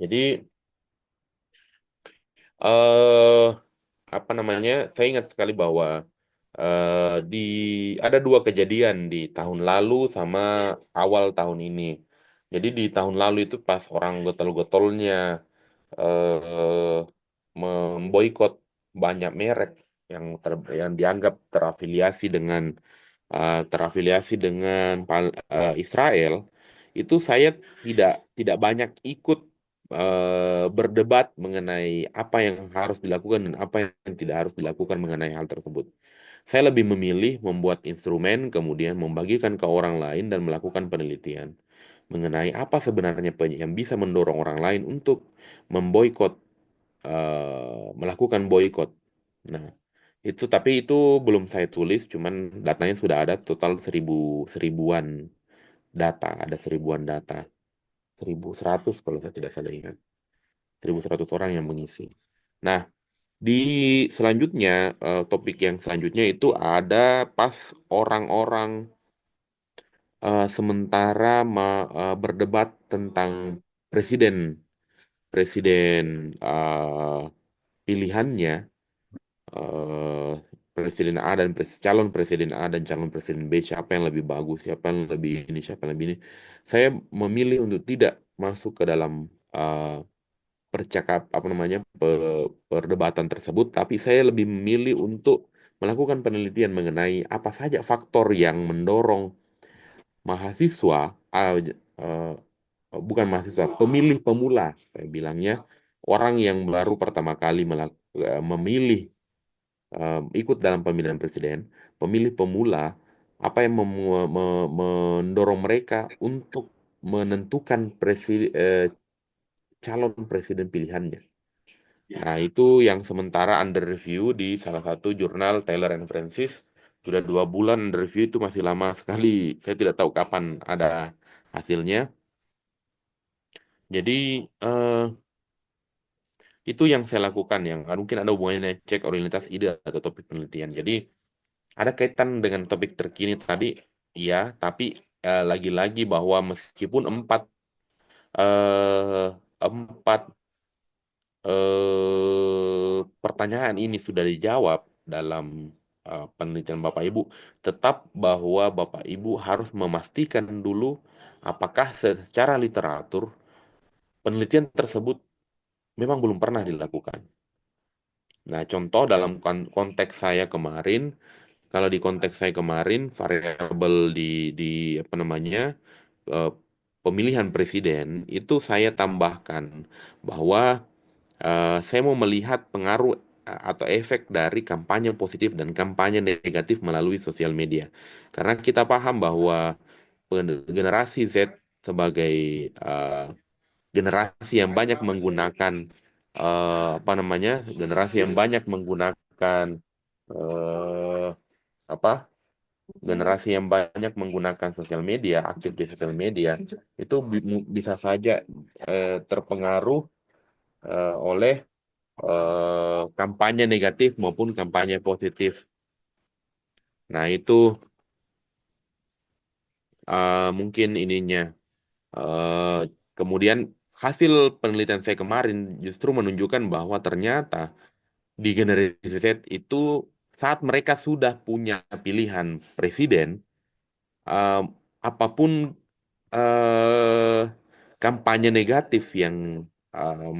Jadi eh apa namanya? Saya ingat sekali bahwa di ada dua kejadian di tahun lalu sama awal tahun ini. Jadi di tahun lalu itu pas orang gotol-gotolnya eh, memboikot banyak merek yang dianggap terafiliasi dengan Israel, itu saya tidak banyak ikut berdebat mengenai apa yang harus dilakukan dan apa yang tidak harus dilakukan mengenai hal tersebut. Saya lebih memilih membuat instrumen, kemudian membagikan ke orang lain dan melakukan penelitian mengenai apa sebenarnya yang bisa mendorong orang lain untuk memboikot, melakukan boikot. Nah, tapi itu belum saya tulis, cuman datanya sudah ada total seribuan data, ada seribuan data, 1.100 kalau saya tidak salah ingat, 1.100 orang yang mengisi. Nah, di selanjutnya, topik yang selanjutnya itu ada pas orang-orang sementara berdebat tentang presiden, presiden pilihannya, eh, presiden A dan calon presiden A dan calon presiden B, siapa yang lebih bagus, siapa yang lebih ini, siapa yang lebih ini. Saya memilih untuk tidak masuk ke dalam eh, apa namanya, perdebatan tersebut, tapi saya lebih memilih untuk melakukan penelitian mengenai apa saja faktor yang mendorong mahasiswa, eh, bukan mahasiswa, pemilih pemula, saya bilangnya, orang yang baru pertama kali memilih, ikut dalam pemilihan presiden, pemilih pemula, apa yang mendorong mereka untuk menentukan calon presiden pilihannya. Nah, itu yang sementara under review di salah satu jurnal Taylor and Francis. Sudah 2 bulan under review, itu masih lama sekali. Saya tidak tahu kapan ada hasilnya. Jadi, eh, itu yang saya lakukan, yang mungkin ada hubungannya cek orientasi ide atau topik penelitian. Jadi, ada kaitan dengan topik terkini tadi, iya, tapi lagi-lagi bahwa meskipun eh, empat pertanyaan ini sudah dijawab dalam penelitian Bapak Ibu, tetap bahwa Bapak Ibu harus memastikan dulu apakah secara literatur penelitian tersebut memang belum pernah dilakukan. Nah, contoh dalam konteks saya kemarin, kalau di konteks saya kemarin, variabel di apa namanya, eh, pemilihan presiden itu saya tambahkan bahwa saya mau melihat pengaruh atau efek dari kampanye positif dan kampanye negatif melalui sosial media. Karena kita paham bahwa generasi Z sebagai eh, generasi yang banyak menggunakan, apa namanya, generasi yang banyak menggunakan eh, apa generasi yang banyak menggunakan sosial media, aktif di sosial media, itu bisa saja terpengaruh oleh kampanye negatif maupun kampanye positif. Nah, itu mungkin ininya. Eh, Kemudian hasil penelitian saya kemarin justru menunjukkan bahwa ternyata di generasi Z itu, saat mereka sudah punya pilihan presiden, eh, apapun eh, kampanye negatif yang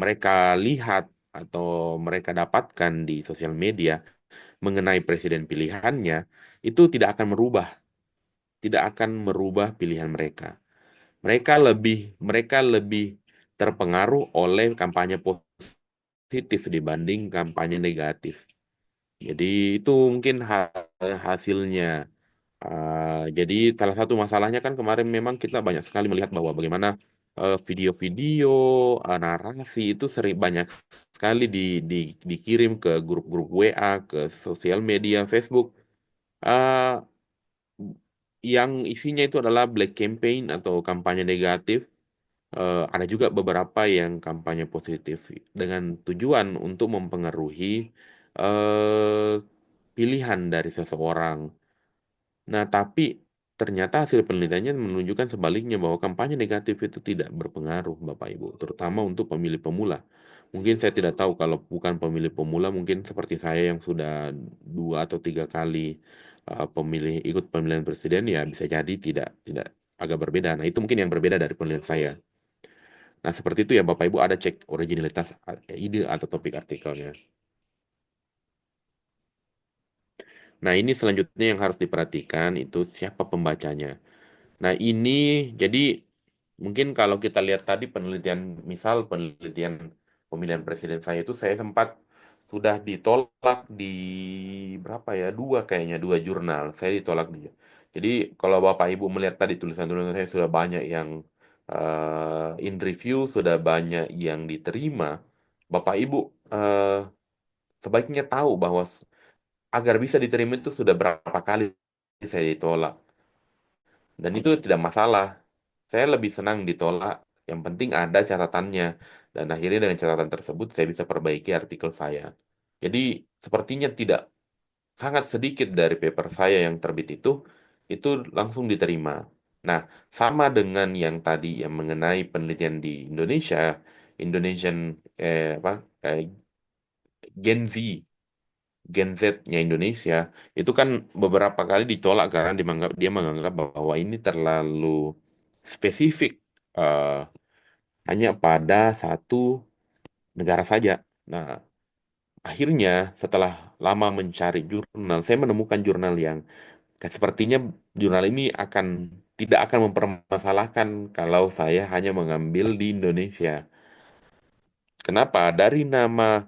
mereka lihat atau mereka dapatkan di sosial media mengenai presiden pilihannya, itu tidak akan merubah pilihan mereka. Mereka lebih terpengaruh oleh kampanye positif dibanding kampanye negatif. Jadi itu mungkin hasilnya. Jadi salah satu masalahnya kan kemarin memang kita banyak sekali melihat bahwa bagaimana video-video, narasi itu sering banyak sekali dikirim ke grup-grup WA, ke sosial media Facebook, eh, yang isinya itu adalah black campaign atau kampanye negatif. Ada juga beberapa yang kampanye positif dengan tujuan untuk mempengaruhi pilihan dari seseorang. Nah, tapi ternyata hasil penelitiannya menunjukkan sebaliknya bahwa kampanye negatif itu tidak berpengaruh, Bapak Ibu, terutama untuk pemilih pemula. Mungkin saya tidak tahu kalau bukan pemilih pemula, mungkin seperti saya yang sudah 2 atau 3 kali ikut pemilihan presiden, ya bisa jadi tidak tidak agak berbeda. Nah, itu mungkin yang berbeda dari penelitian saya. Nah, seperti itu ya Bapak Ibu, ada cek originalitas ide atau topik artikelnya. Nah, ini selanjutnya yang harus diperhatikan itu siapa pembacanya. Nah, ini jadi mungkin kalau kita lihat tadi penelitian, misal penelitian pemilihan presiden saya itu saya sempat sudah ditolak di berapa ya? Dua kayaknya, dua jurnal. Saya ditolak dia. Jadi kalau Bapak Ibu melihat tadi tulisan-tulisan saya sudah banyak yang in review, sudah banyak yang diterima. Bapak Ibu eh, sebaiknya tahu bahwa agar bisa diterima itu sudah berapa kali saya ditolak. Dan itu tidak masalah. Saya lebih senang ditolak. Yang penting ada catatannya. Dan akhirnya dengan catatan tersebut saya bisa perbaiki artikel saya. Jadi sepertinya tidak sangat sedikit dari paper saya yang terbit itu langsung diterima. Nah, sama dengan yang tadi yang mengenai penelitian di Indonesia, Indonesian apa Gen Z, Gen Z-nya Indonesia itu kan beberapa kali ditolak karena dia menganggap bahwa ini terlalu spesifik, eh, hanya pada satu negara saja. Nah, akhirnya setelah lama mencari jurnal, saya menemukan jurnal yang sepertinya jurnal ini tidak akan mempermasalahkan kalau saya hanya mengambil di Indonesia. Kenapa? Dari nama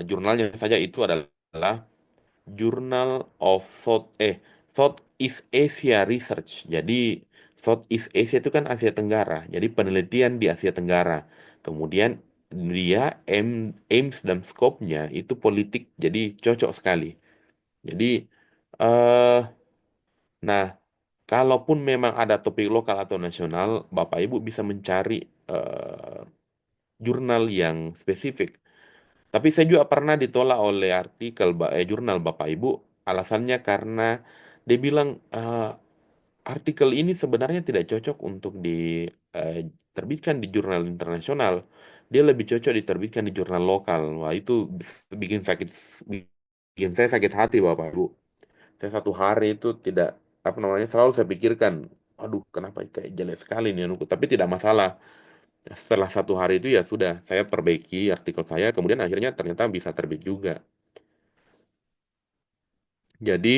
jurnalnya saja itu adalah Journal of Southeast Asia Research. Jadi Southeast Asia itu kan Asia Tenggara. Jadi penelitian di Asia Tenggara. Kemudian dia aims dan scope-nya itu politik. Jadi cocok sekali. Jadi eh nah, kalaupun memang ada topik lokal atau nasional, Bapak Ibu bisa mencari eh, jurnal yang spesifik. Tapi saya juga pernah ditolak oleh jurnal Bapak Ibu, alasannya karena dia bilang artikel ini sebenarnya tidak cocok untuk diterbitkan di jurnal internasional. Dia lebih cocok diterbitkan di jurnal lokal. Wah, itu bikin sakit, bikin saya sakit hati Bapak Ibu. Saya satu hari itu tidak, apa namanya, selalu saya pikirkan, aduh kenapa kayak jelek sekali nih anuku. Tapi tidak masalah. Setelah satu hari itu ya sudah, saya perbaiki artikel saya, kemudian akhirnya ternyata bisa terbit juga. Jadi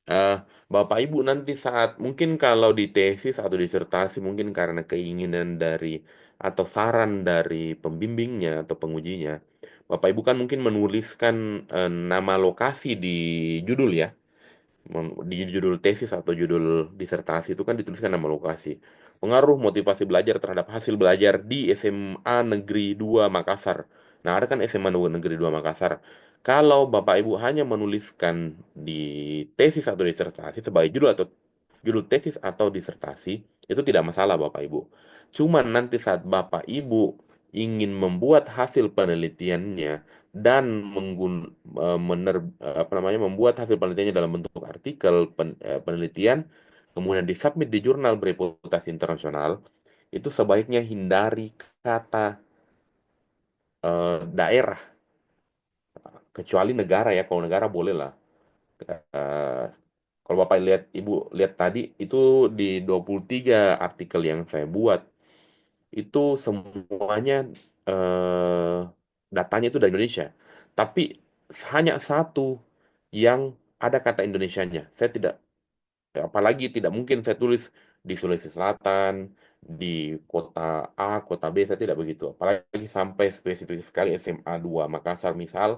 eh, Bapak Ibu nanti saat mungkin kalau di tesis atau disertasi mungkin karena keinginan dari atau saran dari pembimbingnya atau pengujinya, Bapak Ibu kan mungkin menuliskan nama lokasi di judul ya. Di judul tesis atau judul disertasi itu kan dituliskan nama lokasi. Pengaruh motivasi belajar terhadap hasil belajar di SMA Negeri 2 Makassar. Nah, ada kan SMA Negeri 2 Makassar. Kalau Bapak Ibu hanya menuliskan di tesis atau disertasi sebagai judul tesis atau disertasi, itu tidak masalah Bapak Ibu. Cuman nanti saat Bapak Ibu ingin membuat hasil penelitiannya dan apa namanya, membuat hasil penelitiannya dalam bentuk artikel penelitian, kemudian disubmit di jurnal bereputasi internasional, itu sebaiknya hindari kata daerah, kecuali negara ya. Kalau negara boleh lah. Eh, Kalau Bapak lihat, Ibu lihat tadi itu di 23 artikel yang saya buat itu semuanya eh, datanya itu dari Indonesia. Tapi hanya satu yang ada kata Indonesianya. Saya tidak, apalagi tidak mungkin saya tulis di Sulawesi Selatan, di kota A, kota B, saya tidak begitu. Apalagi sampai spesifik sekali SMA 2 Makassar misal,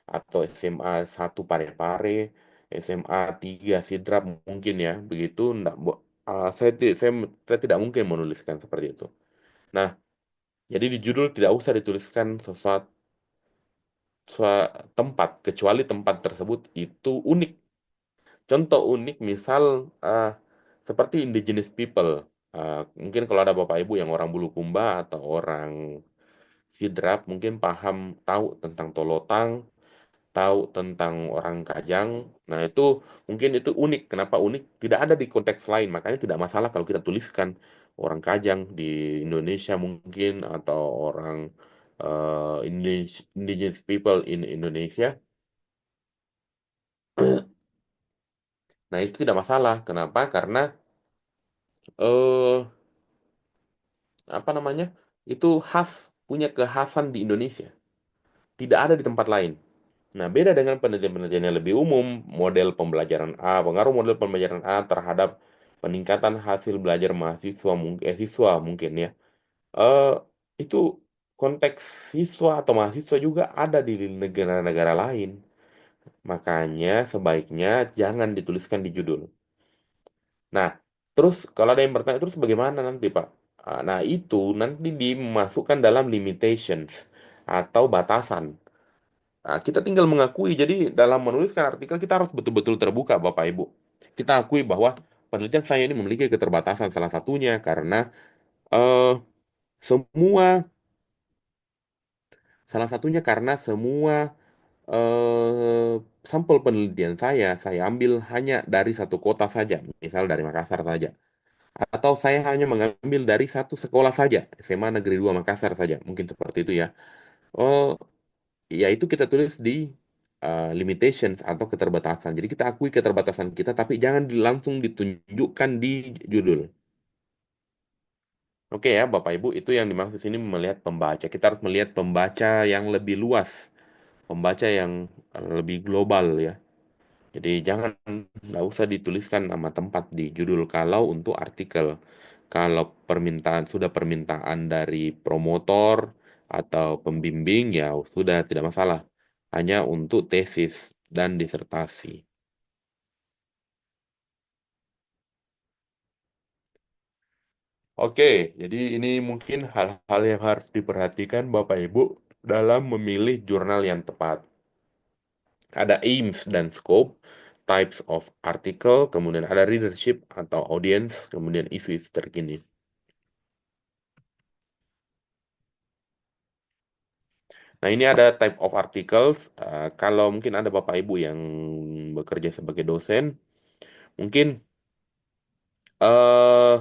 atau SMA 1 Parepare, SMA 3 Sidrap mungkin ya, begitu. Saya tidak mungkin menuliskan seperti itu. Nah, jadi di judul tidak usah dituliskan tempat, kecuali tempat tersebut itu unik. Contoh unik misal eh, seperti indigenous people. Mungkin kalau ada Bapak Ibu yang orang Bulukumba atau orang Sidrap mungkin tahu tentang Tolotang. tahu tentang orang Kajang. Nah, itu mungkin itu unik. Kenapa unik? Tidak ada di konteks lain, makanya tidak masalah kalau kita tuliskan orang Kajang di Indonesia mungkin atau orang indigenous people in Indonesia. Nah, itu tidak masalah. Kenapa? Karena eh apa namanya? Itu khas, punya kekhasan di Indonesia. Tidak ada di tempat lain. Nah, beda dengan penelitian-penelitian yang lebih umum, model pembelajaran A, pengaruh model pembelajaran A terhadap peningkatan hasil belajar mahasiswa siswa mungkin ya. Eh itu konteks siswa atau mahasiswa juga ada di negara-negara lain. Makanya sebaiknya jangan dituliskan di judul. Nah, terus kalau ada yang bertanya, terus bagaimana nanti, Pak? Nah, itu nanti dimasukkan dalam limitations atau batasan. Nah, kita tinggal mengakui. Jadi dalam menuliskan artikel kita harus betul-betul terbuka, Bapak Ibu. Kita akui bahwa penelitian saya ini memiliki keterbatasan salah satunya karena eh semua salah satunya karena semua sampel penelitian saya ambil hanya dari satu kota saja, misal dari Makassar saja. Atau saya hanya mengambil dari satu sekolah saja, SMA Negeri 2 Makassar saja, mungkin seperti itu ya. Oh, ya itu kita tulis di limitations atau keterbatasan. Jadi kita akui keterbatasan kita, tapi jangan langsung ditunjukkan di judul. Oke ya, Bapak Ibu, itu yang dimaksud sini melihat pembaca. Kita harus melihat pembaca yang lebih luas, pembaca yang lebih global ya. Jadi jangan, nggak usah dituliskan nama tempat di judul kalau untuk artikel. Kalau sudah permintaan dari promotor atau pembimbing ya sudah tidak masalah. Hanya untuk tesis dan disertasi. Oke, jadi ini mungkin hal-hal yang harus diperhatikan Bapak Ibu dalam memilih jurnal yang tepat. Ada aims dan scope, types of article, kemudian ada readership atau audience, kemudian isu-isu terkini. Nah, ini ada type of articles. Kalau mungkin ada Bapak Ibu yang bekerja sebagai dosen, mungkin eh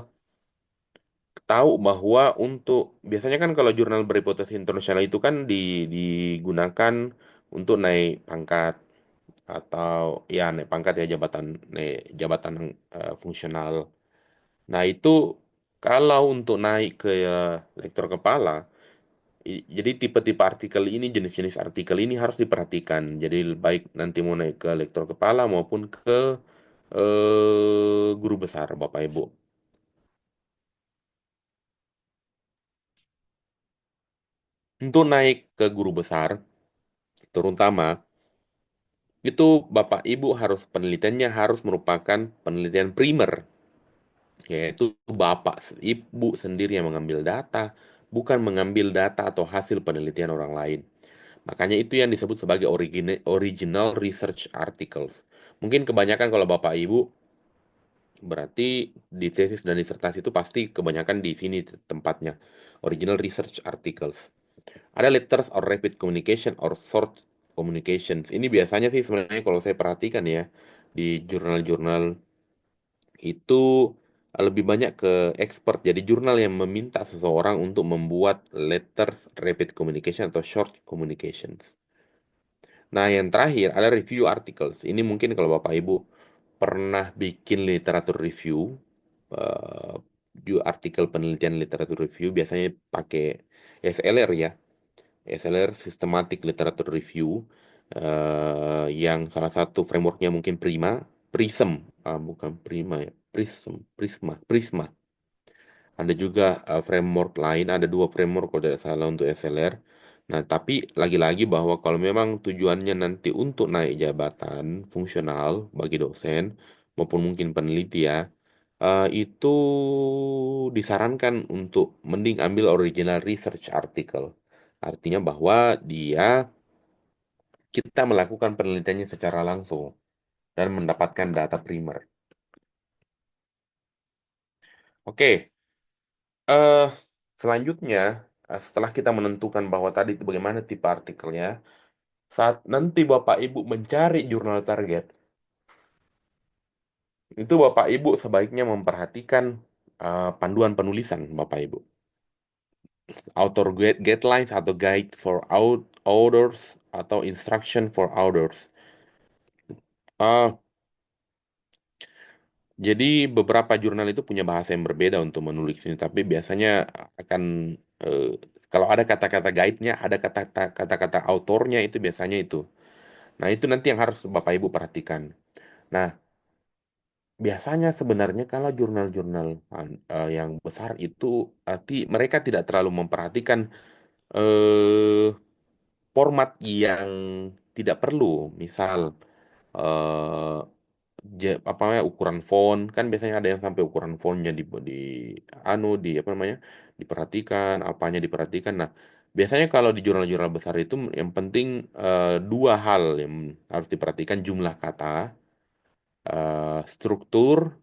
tahu bahwa untuk biasanya kan kalau jurnal berhipotesis internasional itu kan digunakan untuk naik pangkat atau ya naik pangkat ya naik jabatan fungsional. Nah, itu kalau untuk naik ke lektor kepala, jadi tipe-tipe artikel ini, jenis-jenis artikel ini harus diperhatikan. Jadi baik nanti mau naik ke lektor kepala maupun ke guru besar, Bapak Ibu. Untuk naik ke guru besar, terutama itu Bapak Ibu harus penelitiannya harus merupakan penelitian primer, yaitu Bapak Ibu sendiri yang mengambil data, bukan mengambil data atau hasil penelitian orang lain. Makanya itu yang disebut sebagai original research articles. Mungkin kebanyakan kalau Bapak Ibu berarti di tesis dan disertasi itu pasti kebanyakan di sini tempatnya. Original research articles. Ada letters or rapid communication or short communications. Ini biasanya sih sebenarnya kalau saya perhatikan ya di jurnal-jurnal itu lebih banyak ke expert. Jadi jurnal yang meminta seseorang untuk membuat letters rapid communication atau short communications. Nah, yang terakhir ada review articles. Ini mungkin kalau Bapak Ibu pernah bikin literatur review, eh, artikel penelitian literatur review biasanya pakai SLR ya. SLR Systematic Literature Review, yang salah satu frameworknya mungkin Prism, bukan Prima ya, Prisma. Ada juga framework lain, ada dua framework kalau tidak salah untuk SLR. Nah, tapi lagi-lagi bahwa kalau memang tujuannya nanti untuk naik jabatan fungsional bagi dosen maupun mungkin peneliti ya, itu disarankan untuk mending ambil original research article. Artinya bahwa kita melakukan penelitiannya secara langsung dan mendapatkan data primer. Oke, eh selanjutnya setelah kita menentukan bahwa tadi itu bagaimana tipe artikelnya, Saat nanti Bapak Ibu mencari jurnal target, itu Bapak Ibu sebaiknya memperhatikan panduan penulisan Bapak Ibu. Author guidelines atau guide for authors atau instruction for authors. Ah, jadi beberapa jurnal itu punya bahasa yang berbeda untuk menulis ini, tapi biasanya akan eh, kalau ada kata-kata guide-nya, ada kata-kata autornya itu biasanya itu. Nah, itu nanti yang harus Bapak Ibu perhatikan. Nah, biasanya sebenarnya kalau jurnal-jurnal yang besar itu mereka tidak terlalu memperhatikan eh, format yang tidak perlu. Misal eh, apa namanya ukuran font kan biasanya ada yang sampai ukuran fontnya di di apa namanya diperhatikan, apanya diperhatikan. Nah, biasanya kalau di jurnal-jurnal besar itu yang penting dua hal yang harus diperhatikan: jumlah kata, struktur,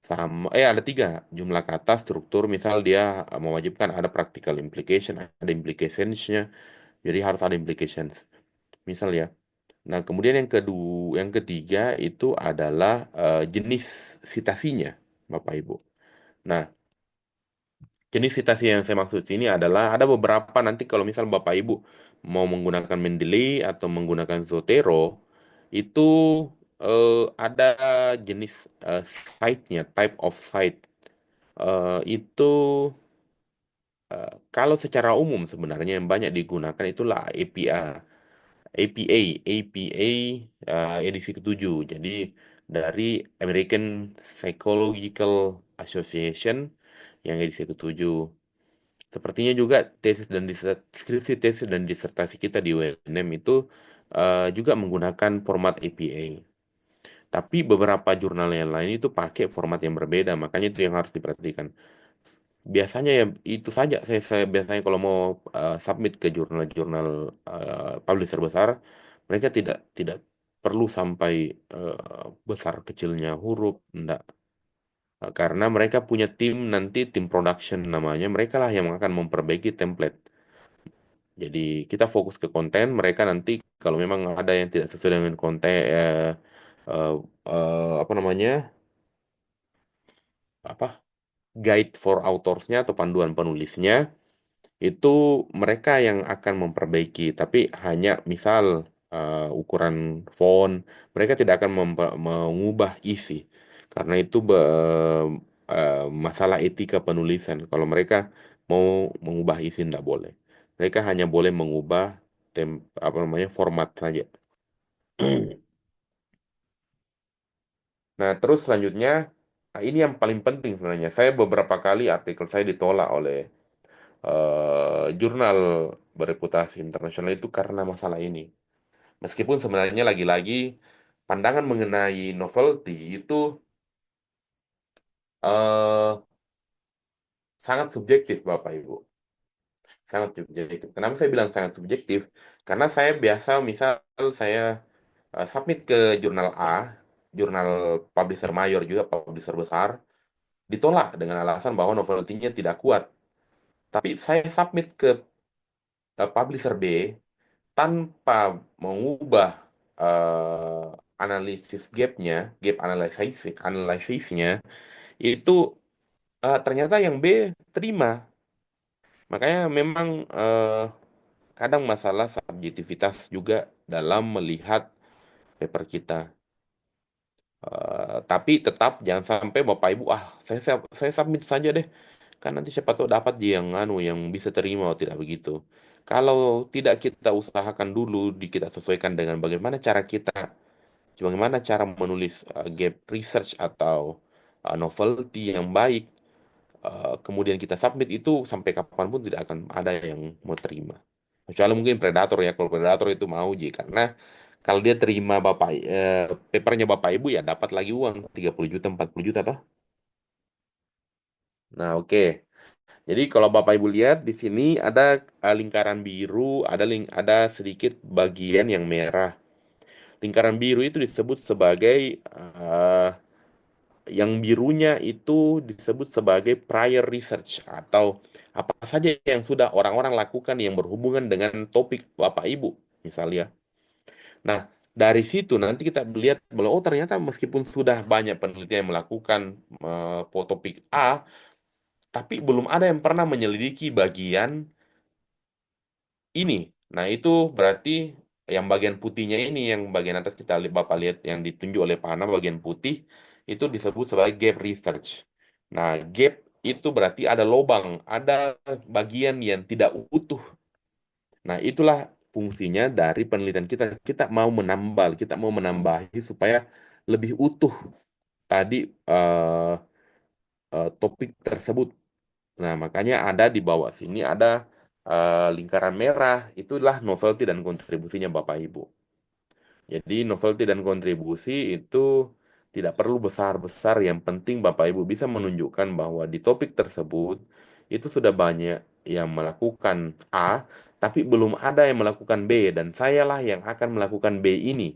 sama ada tiga: jumlah kata, struktur. Misal dia mewajibkan ada practical implication, ada implications-nya, jadi harus ada implications misal ya. Nah, kemudian yang ketiga itu adalah jenis citasinya, Bapak Ibu. Nah, jenis citasi yang saya maksud sini adalah ada beberapa nanti kalau misal Bapak Ibu mau menggunakan Mendeley atau menggunakan Zotero, itu ada jenis site-nya, type of site. Itu kalau secara umum sebenarnya yang banyak digunakan itulah APA edisi ketujuh. Jadi dari American Psychological Association yang edisi ketujuh. Sepertinya juga skripsi tesis dan disertasi kita di UNM itu juga menggunakan format APA. Tapi beberapa jurnal yang lain itu pakai format yang berbeda, makanya itu yang harus diperhatikan. Biasanya ya itu saja saya biasanya kalau mau submit ke jurnal-jurnal publisher besar, mereka tidak tidak perlu sampai besar kecilnya huruf, enggak. Karena mereka punya tim nanti tim production namanya, mereka lah yang akan memperbaiki template. Jadi kita fokus ke konten, mereka nanti kalau memang ada yang tidak sesuai dengan konten eh, apa namanya apa guide for autorsnya atau panduan penulisnya, itu mereka yang akan memperbaiki, tapi hanya misal ukuran font, mereka tidak akan mengubah isi, karena itu masalah etika penulisan. Kalau mereka mau mengubah isi tidak boleh, mereka hanya boleh mengubah apa namanya format saja. Nah, terus selanjutnya, nah ini yang paling penting sebenarnya. Saya beberapa kali artikel saya ditolak oleh jurnal bereputasi internasional itu karena masalah ini. Meskipun sebenarnya lagi-lagi pandangan mengenai novelty itu eh, sangat subjektif, Bapak Ibu. Sangat subjektif. Kenapa saya bilang sangat subjektif? Karena saya biasa, misal saya submit ke jurnal A, jurnal publisher mayor juga, publisher besar, ditolak dengan alasan bahwa novelty-nya tidak kuat. Tapi saya submit ke publisher B tanpa mengubah eh, analisis gap analisisnya, itu ternyata yang B terima. Makanya memang kadang masalah subjektivitas juga dalam melihat paper kita. Tapi tetap jangan sampai Bapak Ibu, saya submit saja deh. Kan nanti siapa tahu dapat dia yang yang bisa terima atau tidak begitu. Kalau tidak kita usahakan dulu, kita sesuaikan dengan bagaimana cara menulis gap research atau novelty yang baik, kemudian kita submit itu sampai kapanpun tidak akan ada yang mau terima. Kecuali mungkin predator ya, kalau predator itu mau Ji, karena kalau dia terima papernya Bapak Ibu ya dapat lagi uang 30 juta, 40 juta toh. Nah, oke. Jadi kalau Bapak Ibu lihat di sini ada lingkaran biru, ada sedikit bagian yang merah. Lingkaran biru itu disebut sebagai yang birunya itu disebut sebagai prior research atau apa saja yang sudah orang-orang lakukan yang berhubungan dengan topik Bapak Ibu misalnya. Nah, dari situ nanti kita melihat bahwa oh ternyata meskipun sudah banyak penelitian yang melakukan topik A, tapi belum ada yang pernah menyelidiki bagian ini. Nah, itu berarti yang bagian putihnya ini, yang bagian atas kita Bapak lihat yang ditunjuk oleh panah bagian putih, itu disebut sebagai gap research. Nah, gap itu berarti ada lubang, ada bagian yang tidak utuh. Nah, itulah fungsinya dari penelitian kita. Kita mau menambahi supaya lebih utuh tadi eh, topik tersebut. Nah, makanya ada di bawah sini ada lingkaran merah, itulah novelty dan kontribusinya Bapak Ibu. Jadi novelty dan kontribusi itu tidak perlu besar-besar, yang penting Bapak Ibu bisa menunjukkan bahwa di topik tersebut itu sudah banyak yang melakukan A, tapi belum ada yang melakukan B, dan sayalah yang akan melakukan B ini.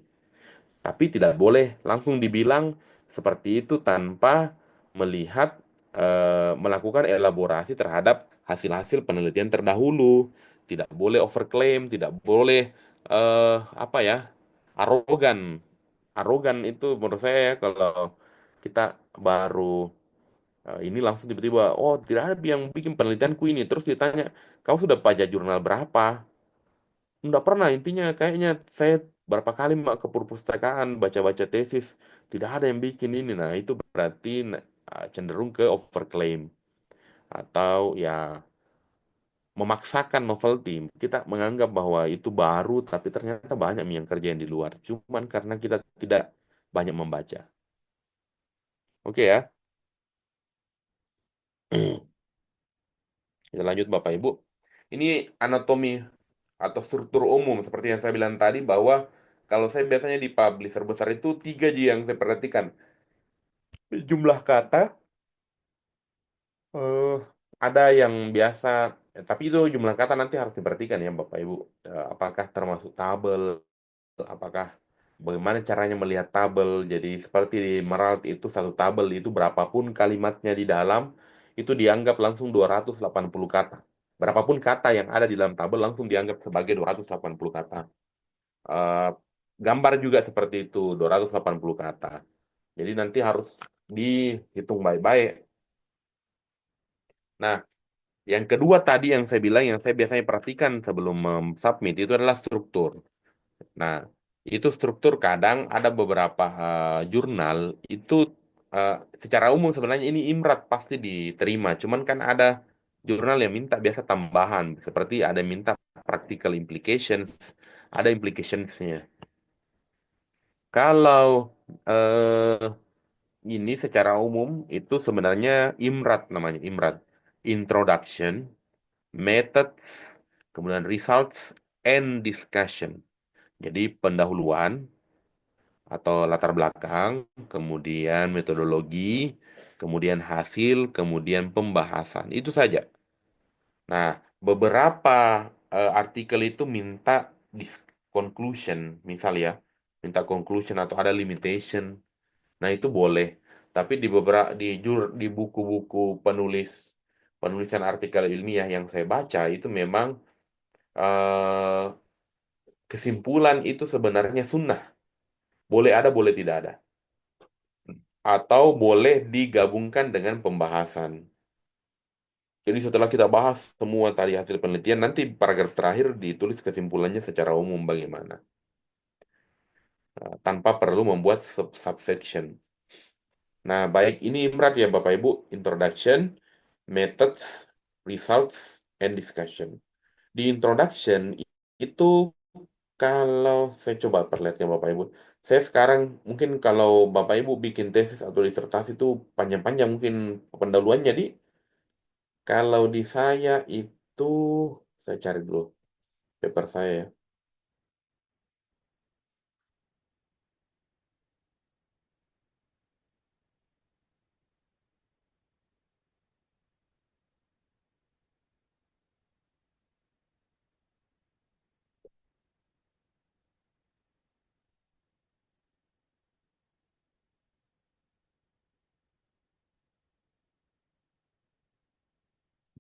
Tapi tidak boleh langsung dibilang seperti itu tanpa melihat melakukan elaborasi terhadap hasil-hasil penelitian terdahulu. Tidak boleh overclaim, tidak boleh apa ya, arogan. Arogan itu menurut saya ya, kalau kita baru ini langsung tiba-tiba, oh tidak ada yang bikin penelitianku ini. Terus ditanya, kamu sudah baca jurnal berapa? Nggak pernah, intinya kayaknya saya berapa kali ke perpustakaan baca-baca tesis, tidak ada yang bikin ini. Nah, itu berarti cenderung ke overclaim atau ya memaksakan novelty. Kita menganggap bahwa itu baru, tapi ternyata banyak yang kerja yang di luar. Cuman karena kita tidak banyak membaca. Oke ya, kita lanjut Bapak Ibu. Ini anatomi atau struktur umum seperti yang saya bilang tadi, bahwa kalau saya biasanya di publisher besar itu tiga J yang saya perhatikan. Jumlah kata, eh, ada yang biasa, tapi itu jumlah kata nanti harus diperhatikan ya Bapak Ibu. Apakah termasuk tabel, apakah bagaimana caranya melihat tabel. Jadi seperti di Meralt itu satu tabel itu berapapun kalimatnya di dalam, itu dianggap langsung 280 kata. Berapapun kata yang ada di dalam tabel langsung dianggap sebagai 280 kata. Eh, Gambar juga seperti itu, 280 kata. Jadi nanti harus dihitung baik-baik. Nah, yang kedua tadi yang saya bilang, yang saya biasanya perhatikan sebelum submit itu adalah struktur. Nah, itu struktur kadang ada beberapa jurnal itu eh, secara umum sebenarnya ini IMRAT pasti diterima. Cuman kan ada jurnal yang minta biasa tambahan, seperti ada yang minta practical implications, ada implicationsnya. Kalau eh, ini secara umum itu sebenarnya IMRAT, namanya IMRAT. Introduction, Methods, kemudian Results, and Discussion. Jadi pendahuluan atau latar belakang, kemudian metodologi, kemudian hasil, kemudian pembahasan. Itu saja. Nah, beberapa artikel itu minta conclusion, misal ya, minta conclusion atau ada limitation. Nah, itu boleh. Tapi di beberapa di buku-buku penulisan artikel ilmiah yang saya baca itu memang eh, kesimpulan itu sebenarnya sunnah. Boleh ada, boleh tidak ada. Atau boleh digabungkan dengan pembahasan. Jadi setelah kita bahas semua tadi hasil penelitian, nanti paragraf terakhir ditulis kesimpulannya secara umum bagaimana. Tanpa perlu membuat subsection. Nah, baik ini berat ya Bapak Ibu, introduction, methods, results, and discussion. Di introduction itu, kalau saya coba perlihatkan Bapak Ibu, saya sekarang mungkin kalau Bapak Ibu bikin tesis atau disertasi itu panjang-panjang mungkin pendahuluan. Jadi kalau di saya itu, saya cari dulu paper saya ya.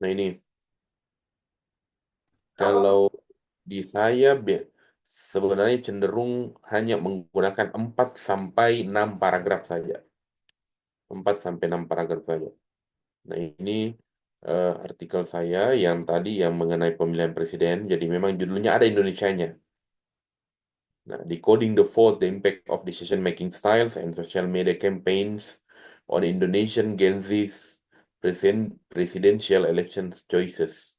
Nah ini, kalau di saya sebenarnya cenderung hanya menggunakan 4 sampai 6 paragraf saja. 4 sampai 6 paragraf saja. Nah, ini artikel saya yang tadi yang mengenai pemilihan presiden. Jadi memang judulnya ada Indonesianya. Nah, Decoding the Fold, the Impact of Decision-Making Styles and Social Media Campaigns on Indonesian Gen Z's Presidential Election Choices.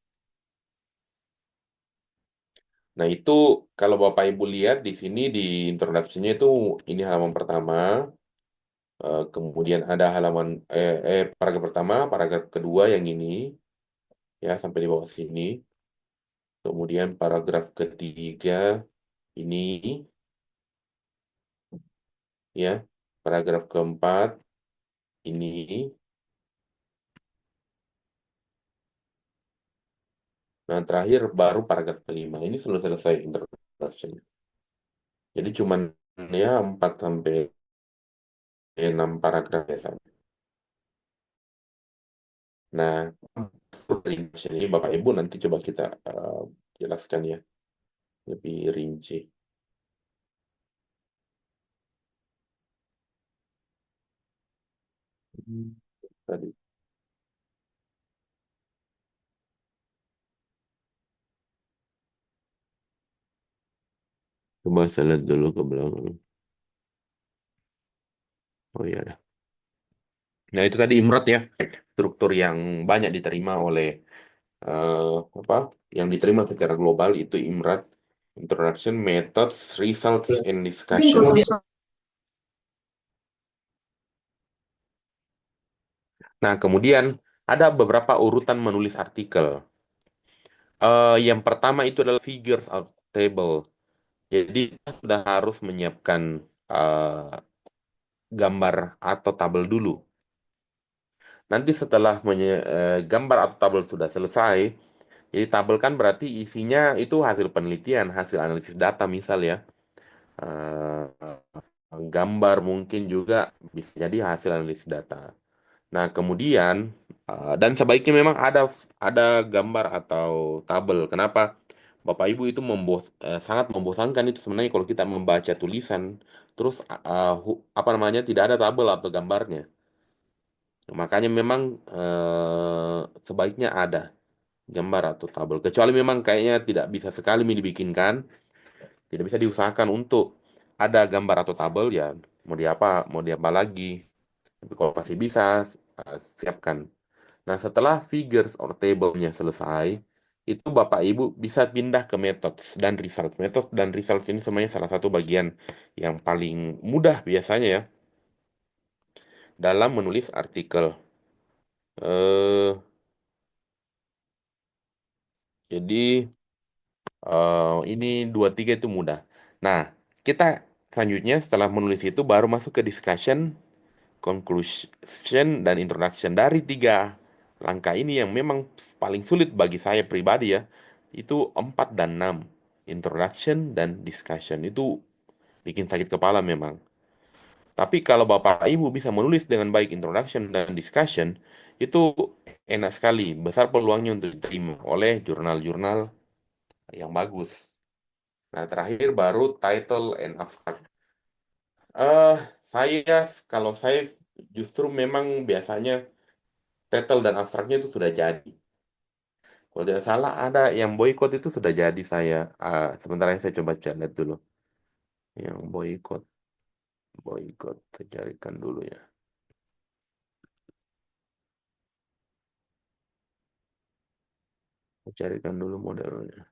Nah, itu kalau Bapak Ibu lihat di sini di introduksinya itu ini halaman pertama, kemudian ada paragraf pertama, paragraf kedua yang ini ya sampai di bawah sini. Kemudian paragraf ketiga ini ya, paragraf keempat ini. Nah, terakhir baru paragraf kelima. Ini sudah selesai introduction. Jadi cuman ya 4 sampai 6 paragraf biasanya. Nah, ini Bapak Ibu nanti coba kita jelaskan ya lebih rinci. Hmm. Tadi coba saya lihat dulu ke belakang. Oh iya. Dah. Nah, itu tadi Imrod ya, struktur yang banyak diterima oleh eh, apa? Yang diterima secara global itu IMRAT, Introduction, Methods, Results, and Mungkin kalau Discussions. bisa Nah, kemudian ada beberapa urutan menulis artikel. Yang pertama itu adalah figures of table. Jadi kita sudah harus menyiapkan gambar atau tabel dulu. Nanti setelah gambar atau tabel sudah selesai, jadi tabel kan berarti isinya itu hasil penelitian, hasil analisis data misal ya. Gambar mungkin juga bisa jadi hasil analisis data. Nah, kemudian dan sebaiknya memang ada gambar atau tabel. Kenapa? Bapak Ibu itu sangat membosankan itu sebenarnya kalau kita membaca tulisan terus apa namanya tidak ada tabel atau gambarnya. Makanya memang sebaiknya ada gambar atau tabel. Kecuali memang kayaknya tidak bisa sekali dibikinkan, tidak bisa diusahakan untuk ada gambar atau tabel ya mau diapa lagi. Tapi kalau masih bisa siapkan. Nah, setelah figures or table-nya selesai, itu Bapak Ibu bisa pindah ke methods dan results. Methods dan results ini sebenarnya salah satu bagian yang paling mudah biasanya ya dalam menulis artikel. Eh, jadi ini dua tiga itu mudah. Nah, kita selanjutnya setelah menulis itu baru masuk ke discussion, conclusion, dan introduction. Dari tiga langkah ini yang memang paling sulit bagi saya pribadi ya, itu 4 dan 6. Introduction dan discussion. Itu bikin sakit kepala memang. Tapi kalau Bapak Ibu bisa menulis dengan baik introduction dan discussion, itu enak sekali. Besar peluangnya untuk diterima oleh jurnal-jurnal yang bagus. Nah, terakhir baru title and abstract. Eh, kalau saya justru memang biasanya title dan abstraknya itu sudah jadi. Kalau tidak salah ada yang boykot itu sudah jadi saya. Sebentar saya coba lihat dulu. Yang boykot, saya carikan dulu ya. Saya carikan dulu modelnya.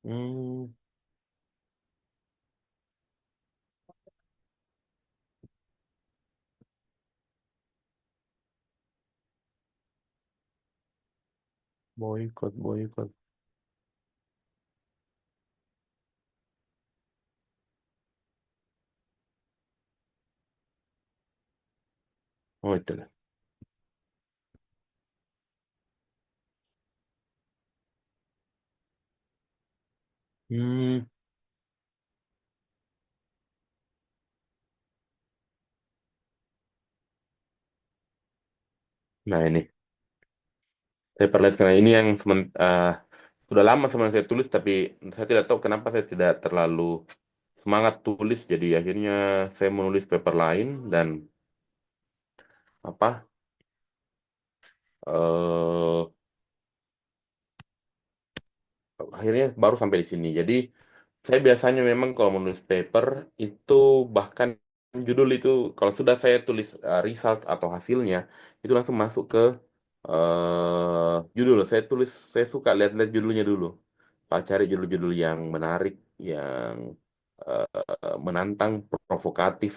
Hmm, boykot. Oh, itu lah. Hmm, Nah ini, saya perlihatkan ini yang sudah lama sebenarnya saya tulis, tapi saya tidak tahu kenapa saya tidak terlalu semangat tulis. Jadi akhirnya saya menulis paper lain dan apa? eh Akhirnya baru sampai di sini. Jadi saya biasanya memang kalau menulis paper itu bahkan judul itu kalau sudah saya tulis result atau hasilnya itu langsung masuk ke judul. Saya suka lihat-lihat judulnya dulu. Pak cari judul-judul yang menarik, yang menantang, provokatif.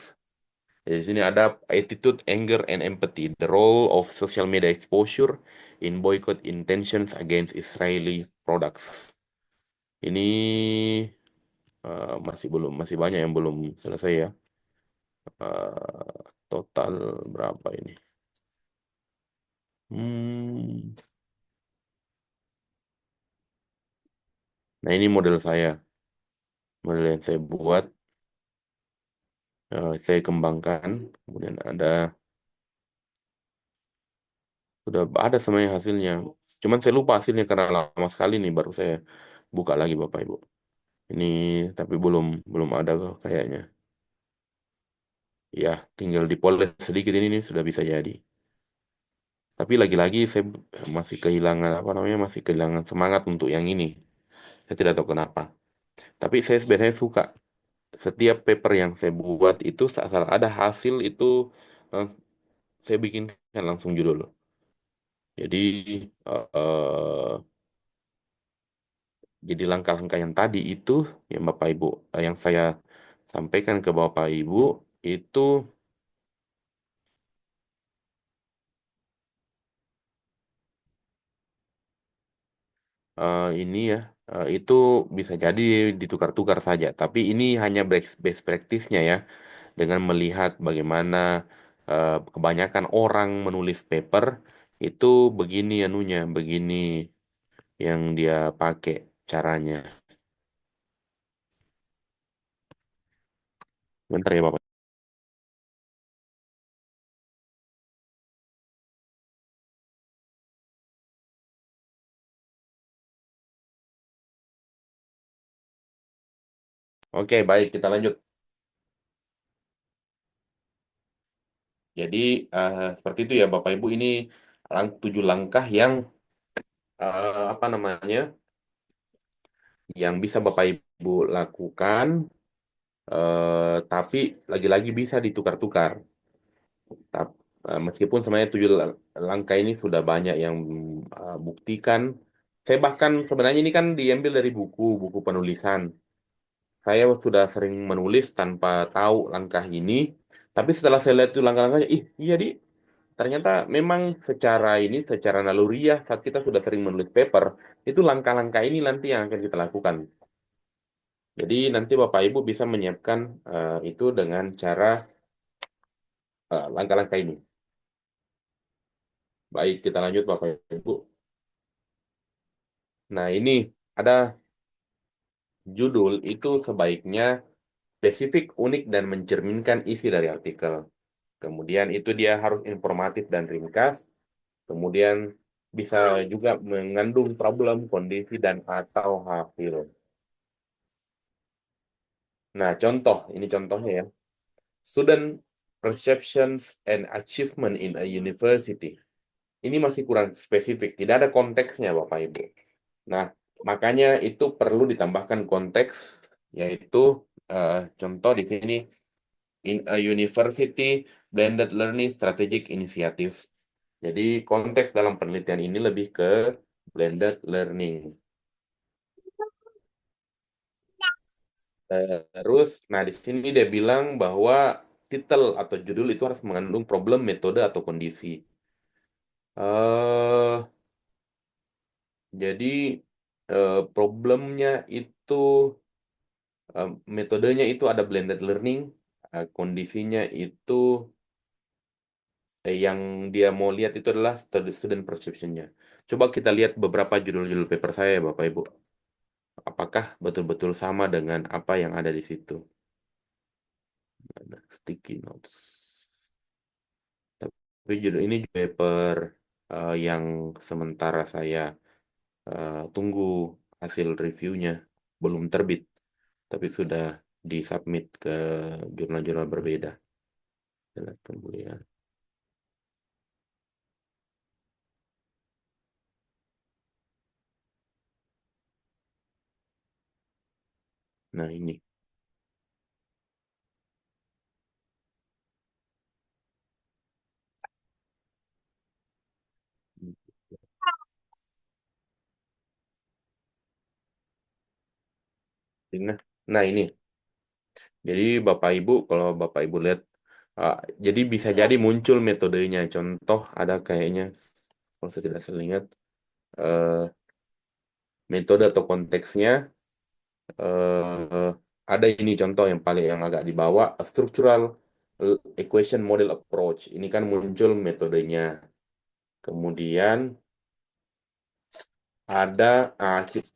Di sini ada attitude, anger, and empathy. The role of social media exposure in boycott intentions against Israeli products. Ini masih banyak yang belum selesai ya. Total berapa ini? Hmm. Nah ini model saya, model yang saya buat, saya kembangkan. Kemudian sudah ada semuanya hasilnya. Cuman saya lupa hasilnya karena lama sekali nih baru saya buka lagi Bapak Ibu. Ini tapi belum belum ada kayaknya. Ya, tinggal dipoles sedikit ini nih sudah bisa jadi. Tapi lagi-lagi saya masih kehilangan apa namanya, masih kehilangan semangat untuk yang ini. Saya tidak tahu kenapa. Tapi saya biasanya suka setiap paper yang saya buat itu saat ada hasil itu eh, saya bikinkan langsung judul. Jadi jadi langkah-langkah yang tadi itu yang Bapak Ibu yang saya sampaikan ke Bapak Ibu itu ini ya itu bisa jadi ditukar-tukar saja. Tapi ini hanya best practice-nya ya dengan melihat bagaimana kebanyakan orang menulis paper itu begini anunya, begini yang dia pakai caranya. Bentar ya Bapak. Oke, baik kita lanjut. Jadi seperti itu ya Bapak Ibu ini 7 langkah yang apa namanya yang bisa Bapak Ibu lakukan, tapi lagi-lagi bisa ditukar-tukar. Meskipun sebenarnya 7 langkah ini sudah banyak yang buktikan. Saya bahkan sebenarnya ini kan diambil dari buku penulisan. Saya sudah sering menulis tanpa tahu langkah ini, tapi setelah saya lihat itu langkah-langkahnya, ih iya di, ternyata memang secara naluriah saat kita sudah sering menulis paper, itu langkah-langkah ini nanti yang akan kita lakukan. Jadi nanti Bapak Ibu bisa menyiapkan itu dengan cara langkah-langkah ini. Baik, kita lanjut Bapak Ibu. Nah ini ada judul itu sebaiknya spesifik, unik, dan mencerminkan isi dari artikel. Kemudian itu dia harus informatif dan ringkas. Kemudian bisa juga mengandung problem, kondisi, dan atau hasil. Nah, ini contohnya ya. Student perceptions and achievement in a university. Ini masih kurang spesifik, tidak ada konteksnya Bapak Ibu. Nah, makanya itu perlu ditambahkan konteks, yaitu contoh di sini in a university blended learning strategic initiative. Jadi konteks dalam penelitian ini lebih ke blended learning. Terus, nah di sini dia bilang bahwa titel atau judul itu harus mengandung problem, metode, atau kondisi. eh jadi problemnya itu, metodenya itu ada blended learning, kondisinya itu yang dia mau lihat itu adalah student perception-nya. Coba kita lihat beberapa judul-judul paper saya, Bapak Ibu. Apakah betul-betul sama dengan apa yang ada di situ? Ada sticky notes. Tapi judul ini paper. yang sementara saya tunggu hasil reviewnya belum terbit, tapi sudah disubmit ke jurnal-jurnal berbeda. Lihat kemudian. Nah ini. Nah, nah ini. Jadi Bapak Ibu, kalau Bapak Ibu lihat, uh, jadi bisa jadi muncul metodenya. Contoh ada kayaknya, kalau saya tidak salah ingat, eh, metode atau konteksnya, ada ini contoh yang paling yang agak di bawah, structural equation model approach. Ini kan muncul metodenya. Kemudian ada,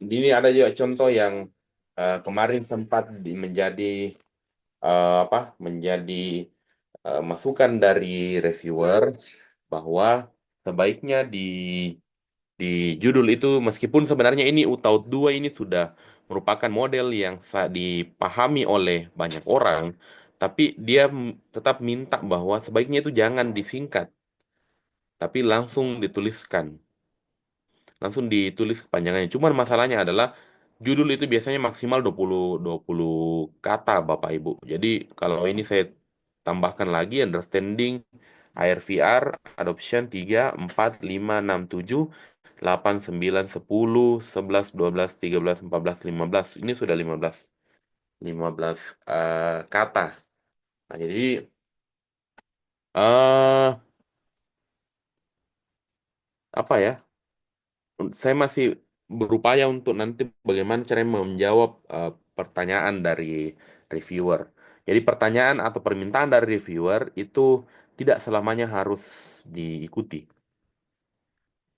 ini ada juga contoh yang kemarin sempat menjadi apa? Menjadi masukan dari reviewer bahwa sebaiknya di judul itu, meskipun sebenarnya ini UTAUT 2 ini sudah merupakan model yang dipahami oleh banyak orang, tapi dia tetap minta bahwa sebaiknya itu jangan disingkat, tapi langsung ditulis kepanjangannya. Cuman masalahnya adalah judul itu biasanya maksimal 20 kata Bapak Ibu. Jadi kalau ini saya tambahkan lagi understanding AR/VR adoption 3 4 5 6 7 8 9 10 11 12 13 14 15. Ini sudah 15 kata. Nah, jadi eh apa ya? Saya masih berupaya untuk nanti bagaimana caranya menjawab pertanyaan dari reviewer. Jadi pertanyaan atau permintaan dari reviewer itu tidak selamanya harus diikuti.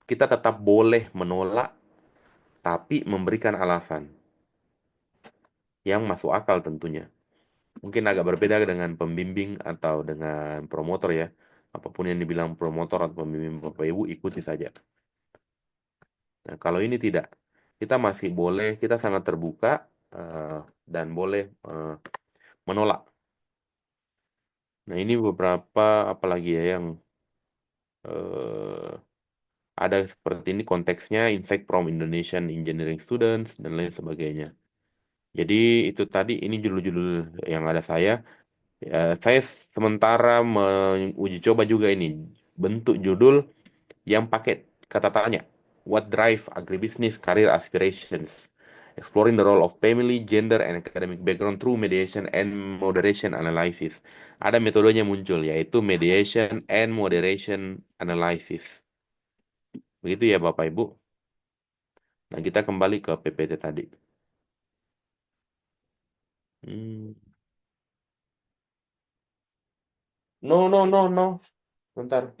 Kita tetap boleh menolak, tapi memberikan alasan yang masuk akal tentunya. Mungkin agak berbeda dengan pembimbing atau dengan promotor ya. Apapun yang dibilang promotor atau pembimbing Bapak Ibu ikuti saja. Nah, kalau ini tidak, kita masih boleh, kita sangat terbuka eh, dan boleh menolak. Nah, ini beberapa apalagi ya yang eh, ada seperti ini konteksnya insight from Indonesian engineering students dan lain sebagainya. Jadi itu tadi ini judul-judul yang ada saya. Ya, saya sementara menguji coba juga ini bentuk judul yang pakai kata tanya. What drive agribusiness career aspirations? Exploring the role of family, gender, and academic background through mediation and moderation analysis. Ada metodenya muncul, yaitu mediation and moderation analysis. Begitu ya Bapak Ibu. Nah, kita kembali ke PPT tadi. Hmm. No, no, no, no. Bentar.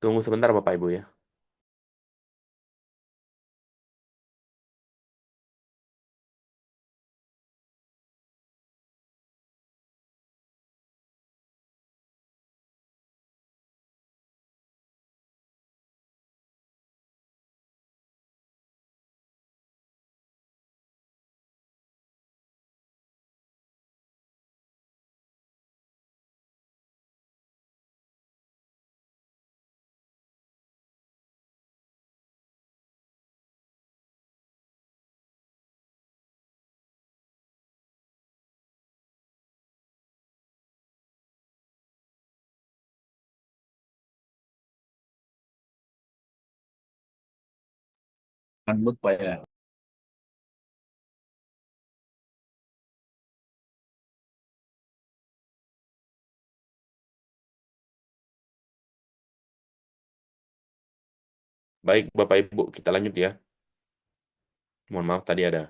Tunggu sebentar Bapak Ibu ya. Unmute Pak ya. Baik Bapak Ibu, kita lanjut ya. Mohon maaf tadi ada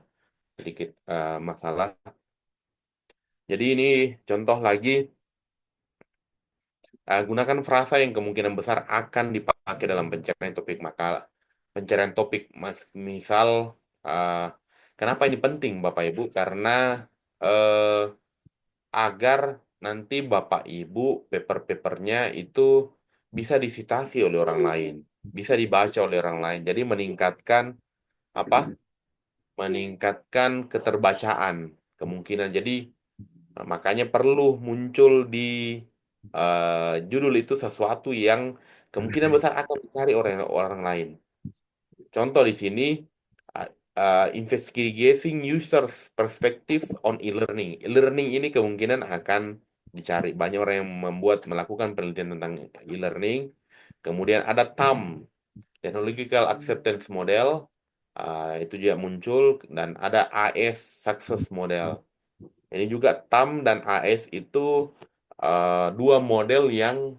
sedikit masalah. Jadi ini contoh lagi, gunakan frasa yang kemungkinan besar akan dipakai dalam pencapaian topik makalah. pencarian topik, misal uh, kenapa ini penting Bapak Ibu? Karena eh, agar nanti Bapak Ibu paper-papernya itu bisa disitasi oleh orang lain, bisa dibaca oleh orang lain. Jadi meningkatkan apa? Meningkatkan keterbacaan kemungkinan. Jadi makanya perlu muncul di judul itu sesuatu yang kemungkinan besar akan dicari oleh orang lain. Contoh di sini, uh, investigating users perspective on e-learning. E-learning ini kemungkinan akan dicari. Banyak orang yang melakukan penelitian tentang e-learning. Kemudian ada TAM, Technological Acceptance Model, itu juga muncul, dan ada AS Success Model. Ini juga TAM dan AS itu dua model yang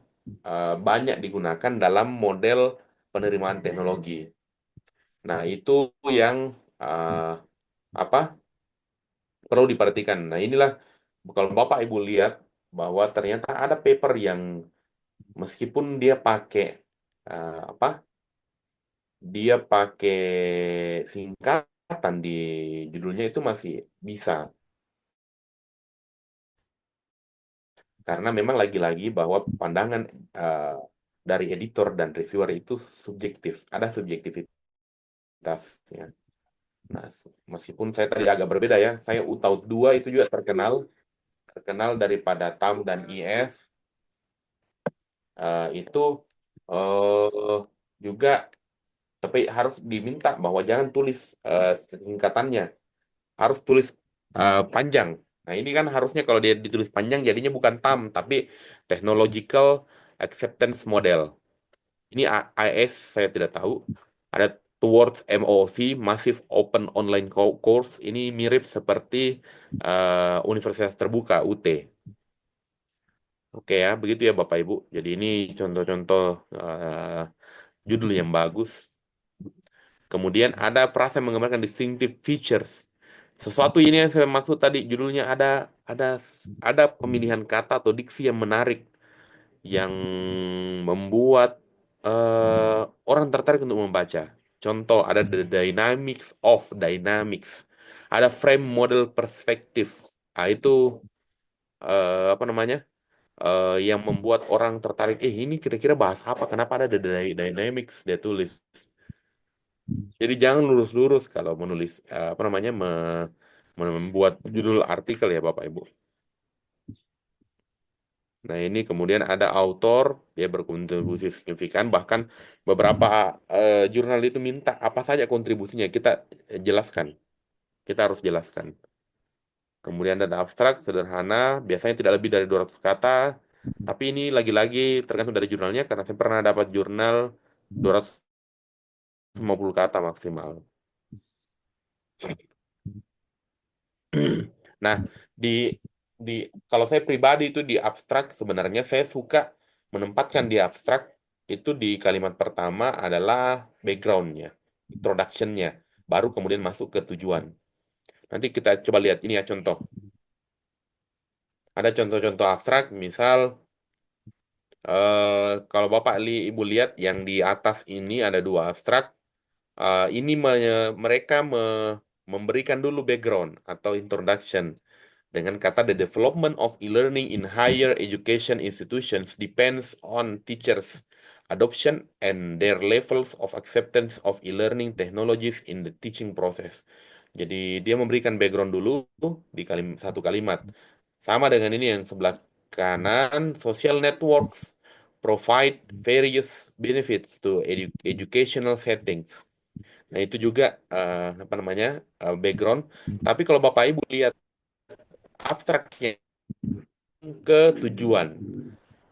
banyak digunakan dalam model penerimaan teknologi. Nah, itu yang uh, apa perlu diperhatikan. Nah, inilah kalau Bapak Ibu lihat bahwa ternyata ada paper yang meskipun dia pakai apa? Dia pakai singkatan di judulnya itu masih bisa. Karena memang lagi-lagi bahwa pandangan uh, dari editor dan reviewer itu subjektif, ada subjektivitasnya. Nah, meskipun saya tadi agak berbeda ya, saya Utaut 2 itu juga terkenal daripada TAM dan IS, itu eh, juga, tapi harus diminta bahwa jangan tulis singkatannya, harus tulis panjang. Nah, ini kan harusnya kalau dia ditulis panjang jadinya bukan TAM tapi Technological Acceptance Model. Ini AS saya tidak tahu. Ada Towards MOOC, Massive Open Online Course. Ini mirip seperti Universitas Terbuka, UT. Oke ya, begitu ya Bapak Ibu. Jadi ini contoh-contoh judul yang bagus. Kemudian ada frasa yang menggambarkan distinctive features. Sesuatu ini yang saya maksud tadi judulnya ada pemilihan kata atau diksi yang menarik yang membuat orang tertarik untuk membaca. Contoh ada the dynamics of dynamics. Ada frame model perspektif. Ah itu apa namanya? Yang membuat orang tertarik. Ini kira-kira bahas apa? Kenapa ada the dynamics dia tulis? Jadi jangan lurus-lurus kalau menulis apa namanya membuat judul artikel ya Bapak Ibu. Nah ini kemudian ada autor, dia berkontribusi signifikan, bahkan beberapa jurnal itu minta apa saja kontribusinya kita jelaskan, kita harus jelaskan. Kemudian ada abstrak sederhana, biasanya tidak lebih dari 200 kata, tapi ini lagi-lagi tergantung dari jurnalnya karena saya pernah dapat jurnal 250 kata maksimal. Nah, di di kalau saya pribadi itu di abstrak sebenarnya saya suka menempatkan di abstrak itu di kalimat pertama adalah backgroundnya, introductionnya, baru kemudian masuk ke tujuan. Nanti kita coba lihat ini ya contoh. Ada contoh-contoh abstrak, misal kalau Bapak Ibu lihat yang di atas ini ada dua abstrak. Ini mereka memberikan dulu background atau introduction dengan kata the development of e-learning in higher education institutions depends on teachers adoption and their levels of acceptance of e-learning technologies in the teaching process. Jadi dia memberikan background dulu di satu kalimat. Sama dengan ini yang sebelah kanan, social networks provide various benefits to educational settings. Nah, itu juga apa namanya? Background. Tapi kalau Bapak Ibu lihat abstraknya ke tujuan.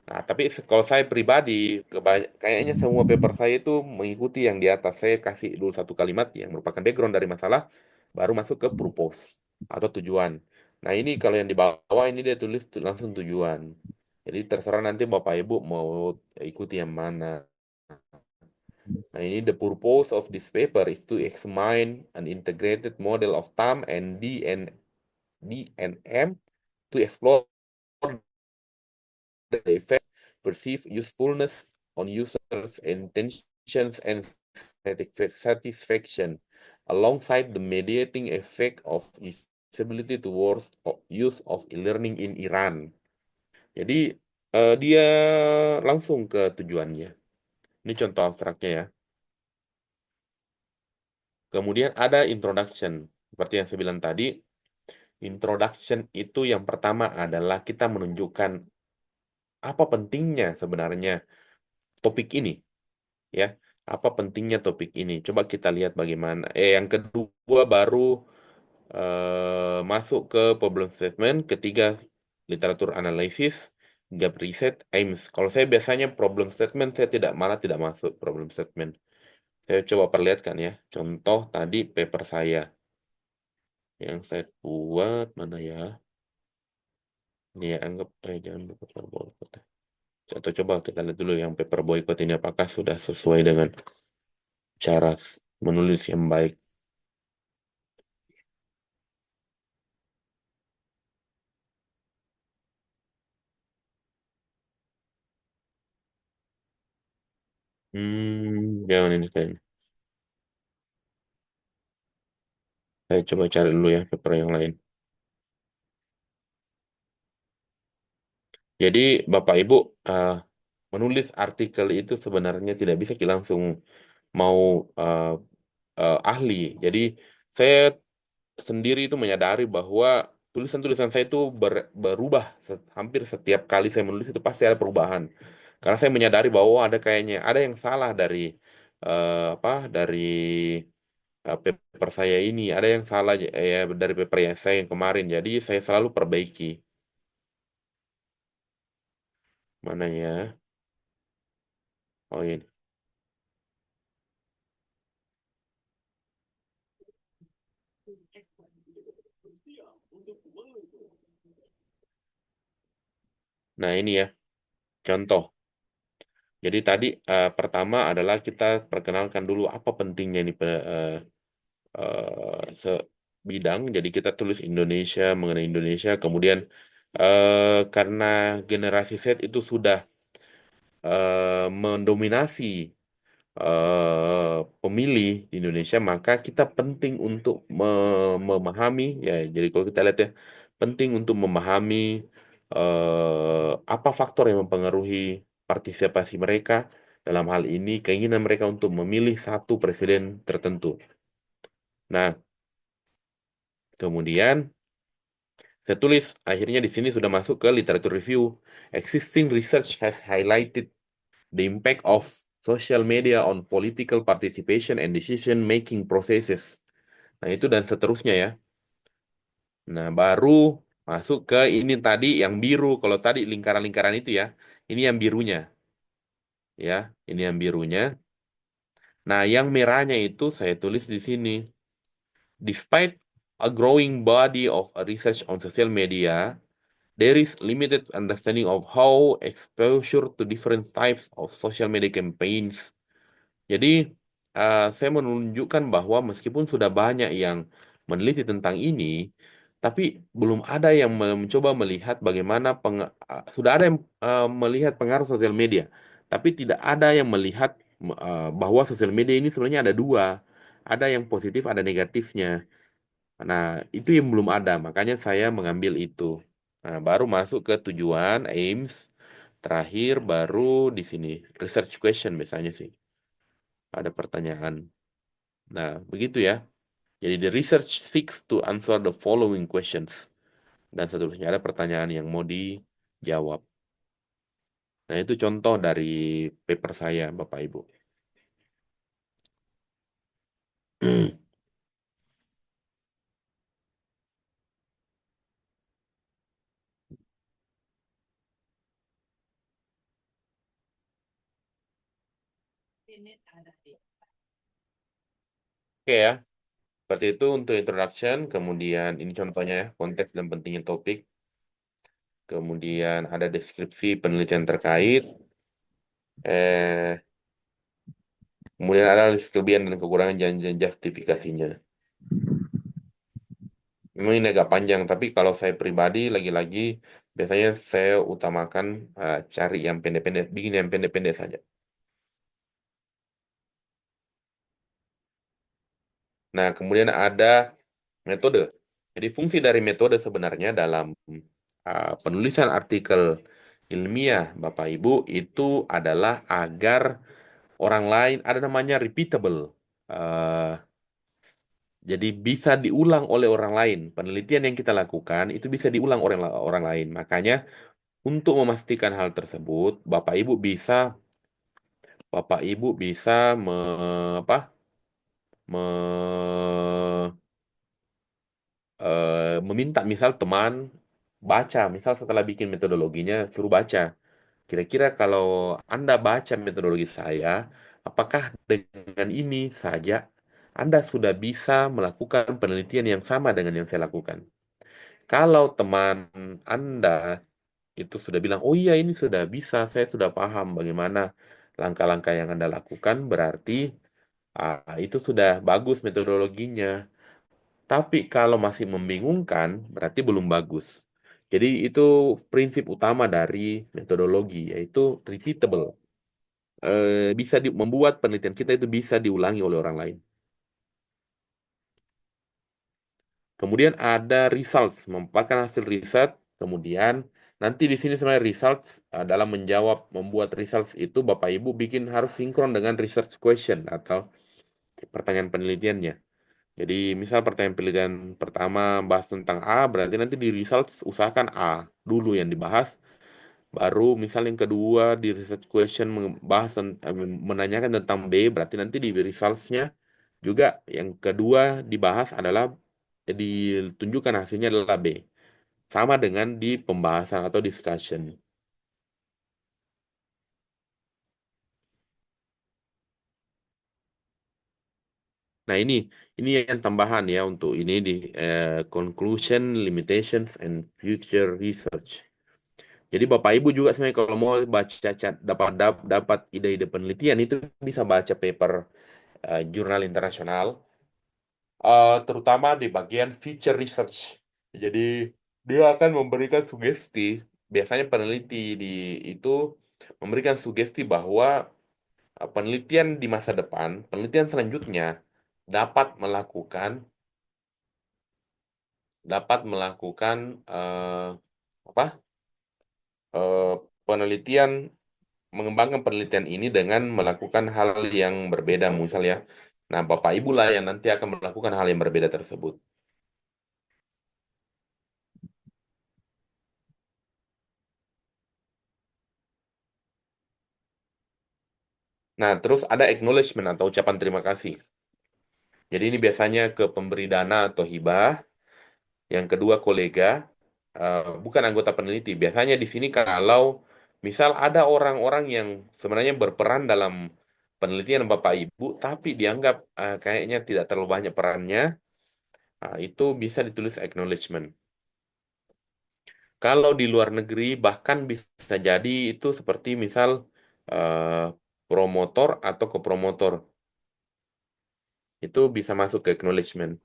Nah, tapi kalau saya pribadi, kayaknya semua paper saya itu mengikuti yang di atas. Saya kasih dulu satu kalimat yang merupakan background dari masalah, baru masuk ke purpose atau tujuan. Nah, ini kalau yang di bawah ini dia tulis langsung tujuan. Jadi terserah nanti Bapak Ibu mau ikuti yang mana. Nah, ini the purpose of this paper is to examine an integrated model of TAM and DNM to explore the effect, perceived usefulness on users' intentions and satisfaction alongside the mediating effect of its towards use of e-learning in Iran. Jadi dia langsung ke tujuannya. Ini contoh abstraknya ya. Kemudian ada introduction. Seperti yang saya bilang tadi, introduction itu yang pertama adalah kita menunjukkan apa pentingnya sebenarnya topik ini, ya. Apa pentingnya topik ini? Coba kita lihat bagaimana. Yang kedua baru masuk ke problem statement, ketiga literatur analisis, gap reset, aims. Kalau saya biasanya problem statement saya malah tidak masuk problem statement. Saya coba perlihatkan ya. Contoh tadi paper saya yang saya buat mana ya? Ini ya, anggap jangan lupa paper boycott. Atau coba kita lihat dulu yang paper boycott ini apakah sudah sesuai dengan cara menulis yang baik. Jangan ini kayaknya. Saya coba cari dulu ya paper yang lain. Jadi Bapak Ibu menulis artikel itu sebenarnya tidak bisa kita langsung mau eh, ahli. Jadi saya sendiri itu menyadari bahwa tulisan-tulisan saya itu berubah hampir setiap kali saya menulis itu pasti ada perubahan. Karena saya menyadari bahwa ada kayaknya ada yang salah dari apa dari paper saya ini, ada yang salah ya dari paper yang saya yang kemarin. Jadi saya selalu perbaiki. Mana ya? Oh ini. Nah ini ya contoh. Jadi tadi pertama adalah kita perkenalkan dulu apa pentingnya ini bidang. Jadi kita tulis Indonesia mengenai Indonesia. Kemudian karena generasi Z itu sudah mendominasi pemilih di Indonesia, maka kita penting untuk memahami ya. Jadi kalau kita lihat ya, penting untuk memahami apa faktor yang mempengaruhi partisipasi mereka dalam hal ini keinginan mereka untuk memilih satu presiden tertentu. Nah, kemudian saya tulis akhirnya di sini sudah masuk ke literature review. Existing research has highlighted the impact of social media on political participation and decision making processes. Nah, itu dan seterusnya ya. Nah, baru masuk ke ini tadi yang biru. Kalau tadi lingkaran-lingkaran itu ya, ini yang birunya ya, ini yang birunya. Nah, yang merahnya itu saya tulis di sini. Despite a growing body of research on social media, there is limited understanding of how exposure to different types of social media campaigns. Jadi, saya menunjukkan bahwa meskipun sudah banyak yang meneliti tentang ini, tapi belum ada yang mencoba melihat bagaimana sudah ada yang melihat pengaruh sosial media, tapi tidak ada yang melihat bahwa sosial media ini sebenarnya ada dua, ada yang positif, ada negatifnya. Nah, itu yang belum ada, makanya saya mengambil itu. Nah, baru masuk ke tujuan, aims, terakhir baru di sini research question biasanya sih. Ada pertanyaan. Nah, begitu ya. Jadi the research seeks to answer the following questions. Dan seterusnya ada pertanyaan yang mau dijawab. Nah, itu contoh dari paper saya, Bapak Ibu. Oke ya, seperti itu untuk introduction. Kemudian ini contohnya ya, konteks dan pentingnya topik. Kemudian ada deskripsi penelitian terkait. Eh, Kemudian ada kelebihan dan kekurangan dan justifikasinya. Memang ini agak panjang, tapi kalau saya pribadi lagi-lagi biasanya saya utamakan cari yang pendek-pendek, bikin yang pendek-pendek saja. Nah, kemudian ada metode. Jadi fungsi dari metode sebenarnya dalam penulisan artikel ilmiah Bapak Ibu itu adalah agar orang lain ada namanya repeatable. Eh, jadi bisa diulang oleh orang lain. Penelitian yang kita lakukan itu bisa diulang oleh orang lain. Makanya untuk memastikan hal tersebut, Bapak Ibu bisa apa? me- meminta misal teman baca, misal setelah bikin metodologinya suruh baca. Kira-kira kalau Anda baca metodologi saya, apakah dengan ini saja Anda sudah bisa melakukan penelitian yang sama dengan yang saya lakukan? Kalau teman Anda itu sudah bilang, oh iya ini sudah bisa, saya sudah paham bagaimana langkah-langkah yang Anda lakukan, berarti itu sudah bagus metodologinya. Tapi kalau masih membingungkan, berarti belum bagus. Jadi itu prinsip utama dari metodologi, yaitu repeatable. Bisa membuat penelitian kita itu bisa diulangi oleh orang lain. Kemudian ada results, memaparkan hasil riset. Kemudian nanti di sini sebenarnya results dalam membuat results itu Bapak Ibu bikin harus sinkron dengan research question atau pertanyaan penelitiannya. Jadi misal pertanyaan penelitian pertama bahas tentang A, berarti nanti di results usahakan A dulu yang dibahas. Baru misal yang kedua di research question menanyakan tentang B, berarti nanti di results-nya juga yang kedua dibahas adalah ditunjukkan hasilnya adalah B. Sama dengan di pembahasan atau discussion. Nah ini yang tambahan ya untuk ini di conclusion, limitations, and future research. Jadi Bapak Ibu juga sebenarnya kalau mau baca dapat ide-ide penelitian itu bisa baca paper jurnal internasional, terutama di bagian feature research. Jadi dia akan memberikan sugesti. Biasanya peneliti di itu memberikan sugesti bahwa penelitian di masa depan, penelitian selanjutnya dapat melakukan dapat melakukan apa? eh, penelitian mengembangkan penelitian ini dengan melakukan hal yang berbeda misalnya. Nah, Bapak Ibu lah yang nanti akan melakukan hal yang berbeda tersebut. Nah, terus ada acknowledgement atau ucapan terima kasih. Jadi ini biasanya ke pemberi dana atau hibah, yang kedua kolega, bukan anggota peneliti. Biasanya di sini kalau misal ada orang-orang yang sebenarnya berperan dalam penelitian Bapak Ibu, tapi dianggap kayaknya tidak terlalu banyak perannya, itu bisa ditulis acknowledgement. Kalau di luar negeri bahkan bisa jadi itu seperti misal eh, promotor atau kopromotor. Itu bisa masuk ke acknowledgement.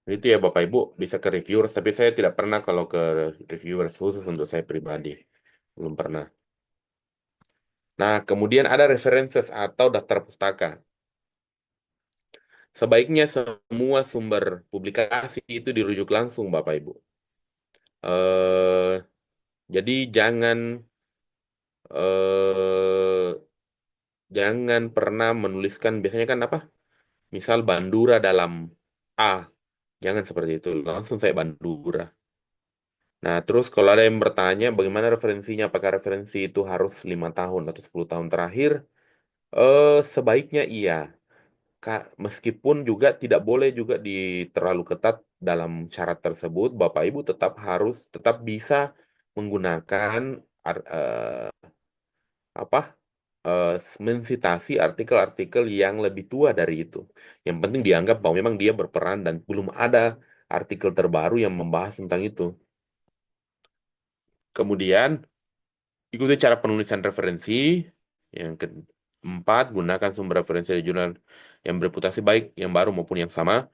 Itu ya Bapak Ibu bisa ke reviewers, tapi saya tidak pernah kalau ke reviewers khusus untuk saya pribadi. Belum pernah. Nah, kemudian ada references atau daftar pustaka. Sebaiknya semua sumber publikasi itu dirujuk langsung Bapak Ibu. Eh, jadi eh, jangan pernah menuliskan biasanya kan apa? Misal Bandura dalam A. Jangan seperti itu. Langsung saya Bandura. Nah, terus kalau ada yang bertanya bagaimana referensinya, apakah referensi itu harus 5 tahun atau 10 tahun terakhir? Sebaiknya iya. Meskipun juga tidak boleh juga terlalu ketat dalam syarat tersebut, Bapak Ibu tetap bisa menggunakan apa mensitasi artikel-artikel yang lebih tua dari itu. Yang penting dianggap bahwa memang dia berperan dan belum ada artikel terbaru yang membahas tentang itu. Kemudian ikuti cara penulisan referensi. Yang keempat, gunakan sumber referensi dari jurnal yang bereputasi baik, yang baru maupun yang sama.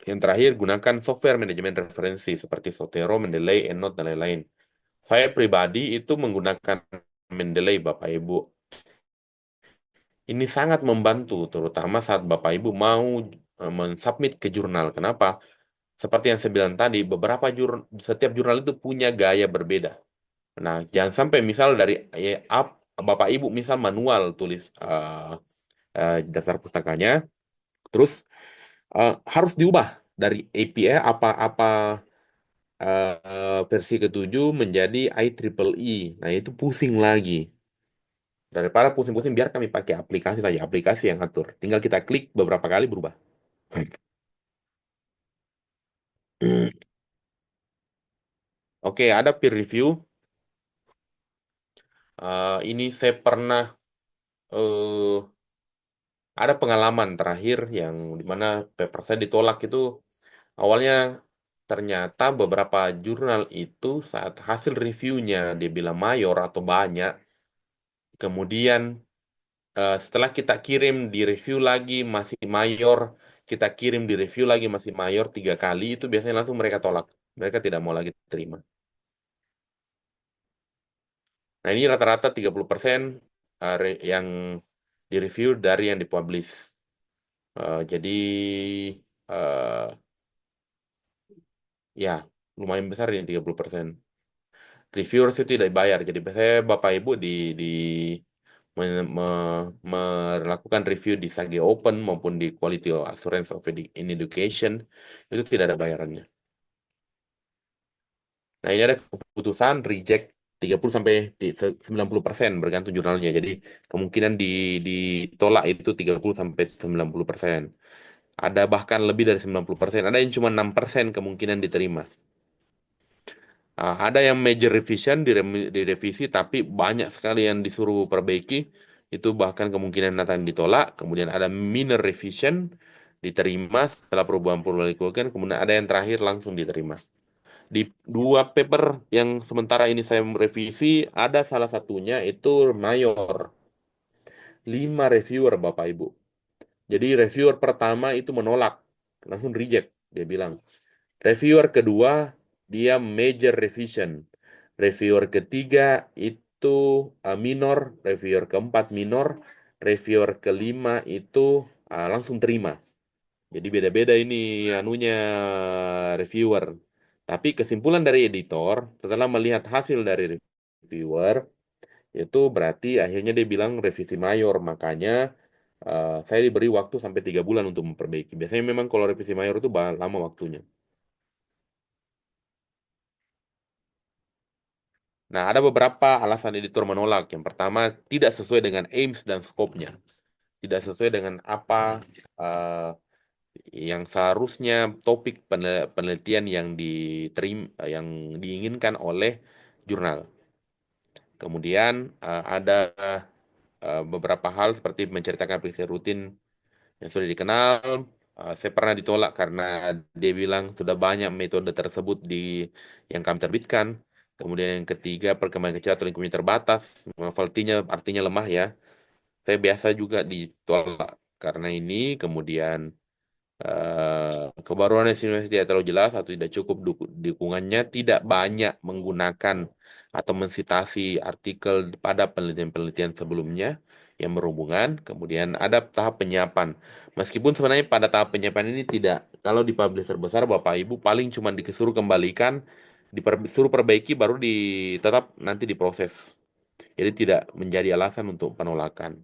Yang terakhir, gunakan software manajemen referensi seperti Zotero, Mendeley, EndNote, dan lain-lain. Saya pribadi itu menggunakan mendelay Bapak Ibu. Ini sangat membantu, terutama saat Bapak Ibu mau mensubmit ke jurnal. Kenapa? Seperti yang saya bilang tadi, setiap jurnal itu punya gaya berbeda. Nah, jangan sampai misal dari Bapak Ibu misal manual tulis daftar pustakanya, terus harus diubah dari APA apa-apa versi ketujuh menjadi IEEE. Nah, itu pusing lagi. Daripada pusing-pusing, biar kami pakai aplikasi saja, aplikasi yang atur. Tinggal kita klik beberapa kali berubah. Oke, ada peer review. Ini saya pernah eh, ada pengalaman terakhir yang dimana paper saya ditolak itu awalnya ternyata beberapa jurnal itu saat hasil reviewnya dia bilang mayor atau banyak, kemudian setelah kita kirim di review lagi masih mayor, kita kirim di review lagi masih mayor 3 kali, itu biasanya langsung mereka tolak. Mereka tidak mau lagi terima. Nah, ini rata-rata 30% yang direview dari yang dipublish. Jadi eh, ya lumayan besar ya 30%. Reviewers itu tidak bayar. Jadi biasanya Bapak Ibu di melakukan review di Sage Open maupun di Quality Assurance of in Education itu tidak ada bayarannya. Nah, ini ada keputusan reject 30 sampai 90% bergantung jurnalnya. Jadi kemungkinan ditolak itu 30 sampai 90%. Ada bahkan lebih dari 90%. Ada yang cuma 6% kemungkinan diterima. Ada yang major revision direvisi tapi banyak sekali yang disuruh perbaiki. Itu bahkan kemungkinan akan ditolak. Kemudian ada minor revision diterima setelah perubahan-perubahan dilakukan. Kemudian ada yang terakhir langsung diterima. Di dua paper yang sementara ini saya revisi, ada salah satunya itu mayor. 5 reviewer Bapak Ibu. Jadi reviewer pertama itu menolak, langsung reject. Dia bilang, reviewer kedua, dia major revision. Reviewer ketiga itu minor. Reviewer keempat minor. Reviewer kelima itu langsung terima. Jadi beda-beda ini anunya reviewer. Tapi kesimpulan dari editor, setelah melihat hasil dari reviewer, itu berarti akhirnya dia bilang revisi mayor. Makanya saya diberi waktu sampai 3 bulan untuk memperbaiki. Biasanya memang kalau revisi mayor itu lama waktunya. Nah, ada beberapa alasan editor menolak. Yang pertama, tidak sesuai dengan aims dan scope-nya. Tidak sesuai dengan apa eh, yang seharusnya topik penelitian yang yang diinginkan oleh jurnal. Kemudian ada beberapa hal seperti menceritakan aplikasi rutin yang sudah dikenal. Saya pernah ditolak karena dia bilang sudah banyak metode tersebut yang kami terbitkan. Kemudian yang ketiga, perkembangan kecil atau lingkupnya terbatas. Novelty-nya artinya lemah ya. Saya biasa juga ditolak karena ini. Kemudian kebaruan University tidak terlalu jelas atau tidak cukup dukungannya, tidak banyak menggunakan atau mensitasi artikel pada penelitian-penelitian sebelumnya yang berhubungan. Kemudian ada tahap penyiapan. Meskipun sebenarnya pada tahap penyiapan ini tidak, kalau di publisher besar Bapak Ibu paling cuma disuruh kembalikan, disuruh perbaiki baru tetap nanti diproses. Jadi tidak menjadi alasan untuk penolakan.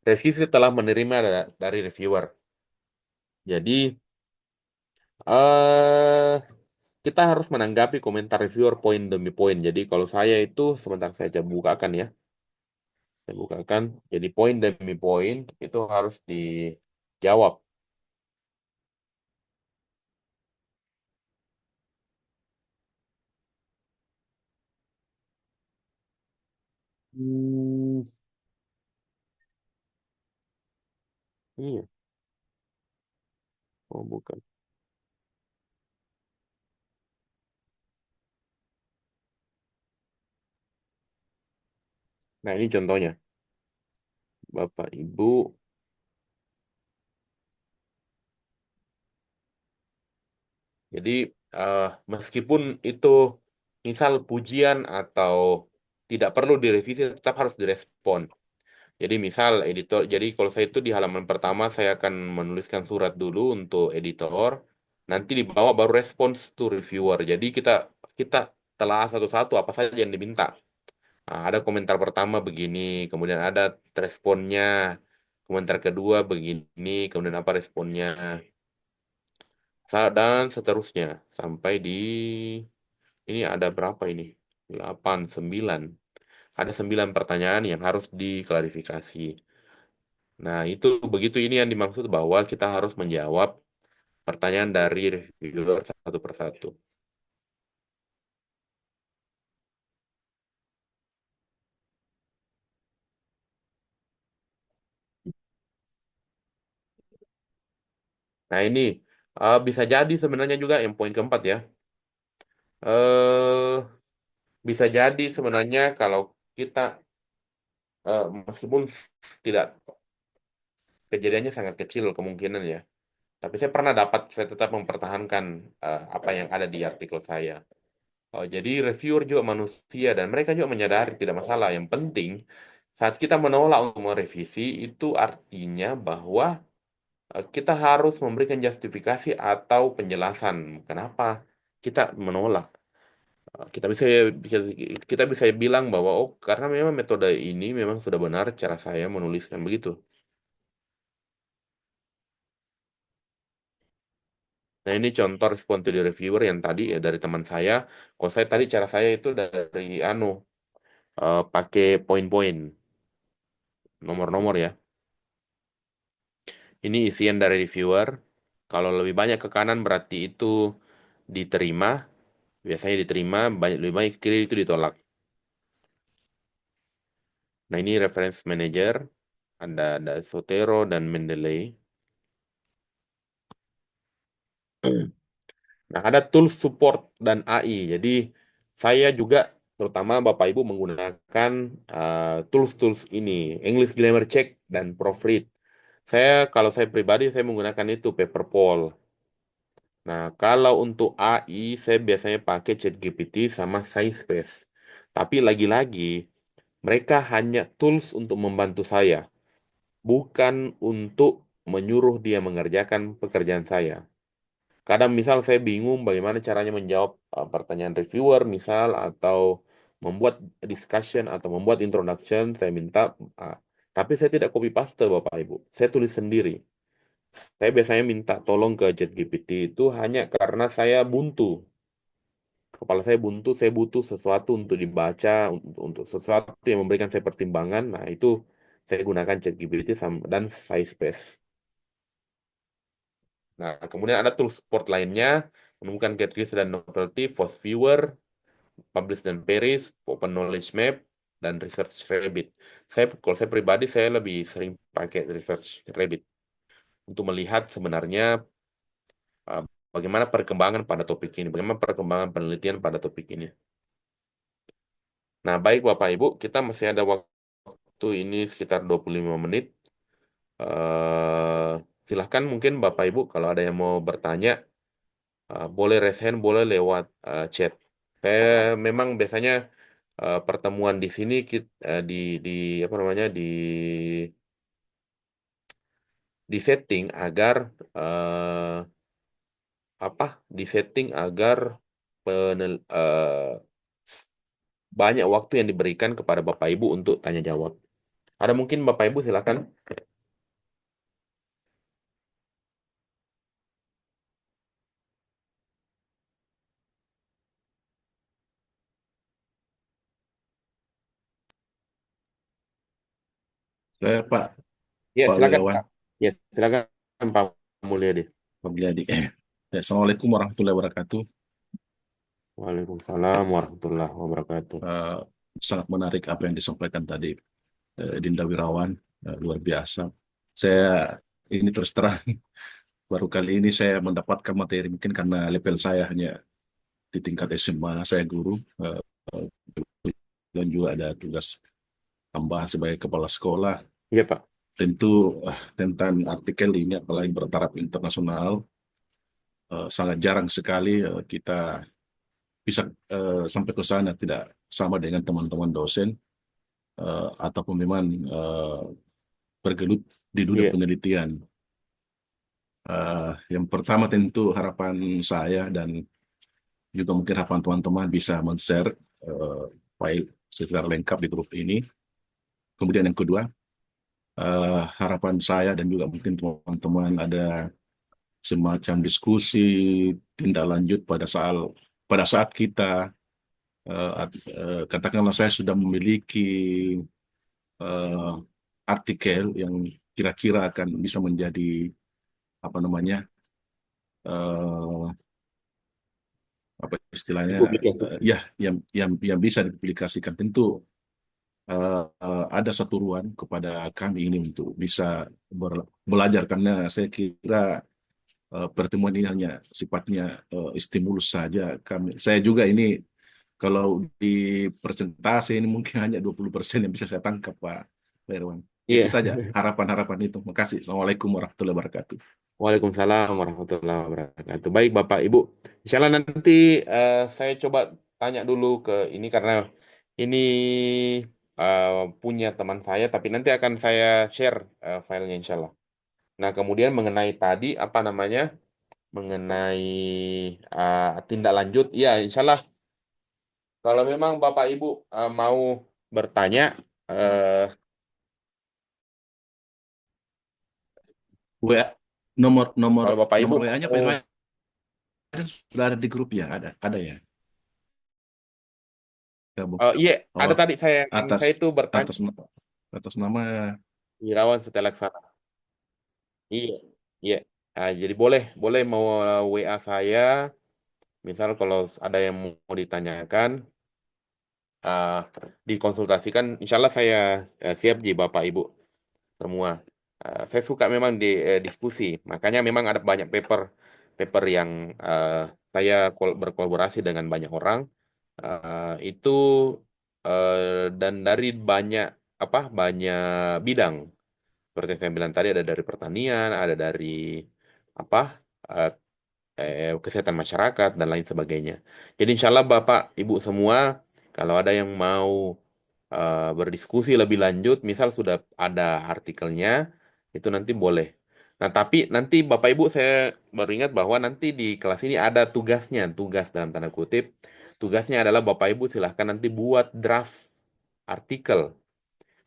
Revisi setelah menerima dari reviewer. Jadi eh kita harus menanggapi komentar reviewer poin demi poin. Jadi kalau saya itu sebentar saya coba bukakan ya. Saya bukakan. Jadi poin demi poin itu harus dijawab. Hmm, iya. Oh, bukan. Nah, ini contohnya. Bapak, Ibu. Jadi meskipun itu misal pujian atau tidak perlu direvisi tetap harus direspon. Jadi misal editor, jadi kalau saya itu di halaman pertama saya akan menuliskan surat dulu untuk editor, nanti di bawah baru respons to reviewer. Jadi kita kita telah satu-satu apa saja yang diminta. Nah, ada komentar pertama begini, kemudian ada responnya, komentar kedua begini, kemudian apa responnya, dan seterusnya sampai di ini ada berapa ini? 8, 9. Ada 9 pertanyaan yang harus diklarifikasi. Nah, itu begitu ini yang dimaksud bahwa kita harus menjawab pertanyaan dari reviewer satu persatu. Nah, ini bisa jadi sebenarnya juga yang poin keempat ya. eh Bisa jadi sebenarnya kalau kita meskipun tidak kejadiannya sangat kecil kemungkinan ya. Tapi saya tetap mempertahankan apa yang ada di artikel saya. Oh, jadi reviewer juga manusia dan mereka juga menyadari tidak masalah. Yang penting saat kita menolak untuk merevisi itu artinya bahwa kita harus memberikan justifikasi atau penjelasan kenapa kita menolak. Kita bisa, bisa kita bisa bilang bahwa oh karena memang metode ini memang sudah benar cara saya menuliskan begitu. Nah, ini contoh respon to the reviewer yang tadi ya dari teman saya. Kalau saya tadi cara saya itu dari pakai poin-poin, nomor-nomor ya. Ini isian dari reviewer. Kalau lebih banyak ke kanan berarti itu diterima, biasanya diterima, lebih banyak ke kiri itu ditolak. Nah, ini reference manager, ada Sotero dan Mendeley. Nah, ada tools support dan AI. Jadi, saya juga terutama Bapak Ibu menggunakan tools-tools ini, English Grammar Check dan Proofread. Kalau saya pribadi, saya menggunakan itu Paperpole. Nah, kalau untuk AI, saya biasanya pakai ChatGPT sama Sciencebase. Tapi lagi-lagi, mereka hanya tools untuk membantu saya, bukan untuk menyuruh dia mengerjakan pekerjaan saya. Kadang misal saya bingung bagaimana caranya menjawab pertanyaan reviewer misal atau membuat discussion atau membuat introduction, saya minta uh, tapi saya tidak copy paste Bapak Ibu. Saya tulis sendiri. Saya biasanya minta tolong ke ChatGPT itu hanya karena saya buntu. Kepala saya buntu, saya butuh sesuatu untuk dibaca, untuk sesuatu yang memberikan saya pertimbangan. Nah, itu saya gunakan ChatGPT dan Sciencebase. Nah, kemudian ada tools support lainnya, menemukan categories dan novelty, Fast Viewer, Publish dan Paris, Open Knowledge Map, dan Research Rabbit. Kalau saya pribadi, saya lebih sering pakai Research Rabbit untuk melihat sebenarnya uh, bagaimana perkembangan pada topik ini, bagaimana perkembangan penelitian pada topik ini. Nah, baik Bapak Ibu, kita masih ada waktu ini sekitar 25 menit. Eh Silahkan mungkin Bapak Ibu kalau ada yang mau bertanya, boleh raise hand, boleh lewat chat. Saya memang biasanya pertemuan di sini di apa namanya di setting agar eh, apa di setting agar banyak waktu yang diberikan kepada Bapak Ibu untuk tanya jawab. Ada mungkin Bapak Ibu silakan. Saya Pak, Ya Pak silakan Wirawan, Pak. Ya silakan Pak Mulyadi. Pak Bilyadi. Assalamualaikum warahmatullahi wabarakatuh. Waalaikumsalam warahmatullahi wabarakatuh. Eh, Sangat menarik apa yang disampaikan tadi Dinda Wirawan, luar biasa. Saya ini terus terang baru kali ini saya mendapatkan materi mungkin karena level saya hanya di tingkat SMA, saya guru eh, dan juga ada tugas tambahan sebagai kepala sekolah. Iya Pak. Tentu tentang artikel ini apalagi bertaraf internasional sangat jarang sekali kita bisa sampai ke sana, tidak sama dengan teman-teman dosen ataupun memang bergelut di dunia Iya. penelitian. Yang pertama tentu harapan saya dan juga mungkin harapan teman-teman bisa men-share eh, file secara lengkap di grup ini. Kemudian yang kedua, harapan saya dan juga mungkin teman-teman ada semacam diskusi tindak lanjut pada saat kita katakanlah saya sudah memiliki eh, artikel yang kira-kira akan bisa menjadi apa namanya eh, apa istilahnya Publikasi. ya yang bisa dipublikasikan tentu ada satu ruang kepada kami ini untuk bisa belajar karena saya kira pertemuan ini hanya sifatnya stimulus saja. Saya juga ini kalau di persentase ini mungkin hanya 20% yang bisa saya tangkap, Pak Irwan. Itu Iya. saja harapan-harapan itu. Makasih. Assalamualaikum warahmatullahi wabarakatuh. Waalaikumsalam warahmatullahi wabarakatuh. Baik Bapak Ibu, insya Allah nanti saya coba tanya dulu ke ini karena ini eh, punya teman saya, tapi nanti akan saya share filenya insya Allah. Nah kemudian mengenai tadi apa namanya, mengenai tindak lanjut, ya insya Allah kalau memang Bapak Ibu mau bertanya, eh, WA nomor nomor kalau Bapak Ibu nomor WA-nya Pak mau, Irwan sudah ada di grup ya, ada ya. Gabung. iya ada Oh, tadi saya kan atas saya itu bertanya atas atas nama. Irawan setelah Iya, iya. Nah, jadi boleh, boleh mau WA saya. Misal kalau ada yang mau ditanyakan, uh, dikonsultasikan. Insya Allah saya siap di Bapak Ibu semua. Saya suka memang di diskusi. Makanya memang ada banyak paper yang saya berkolaborasi dengan banyak orang. Itu dan dari banyak banyak bidang. Seperti yang saya bilang tadi ada dari pertanian, ada dari apa eh, kesehatan masyarakat dan lain sebagainya. Jadi insya Allah Bapak Ibu semua kalau ada yang mau berdiskusi lebih lanjut, misal sudah ada artikelnya, itu nanti boleh. Nah tapi nanti Bapak Ibu saya baru ingat bahwa nanti di kelas ini ada tugasnya, tugas dalam tanda kutip. Tugasnya adalah Bapak Ibu silahkan nanti buat draft artikel.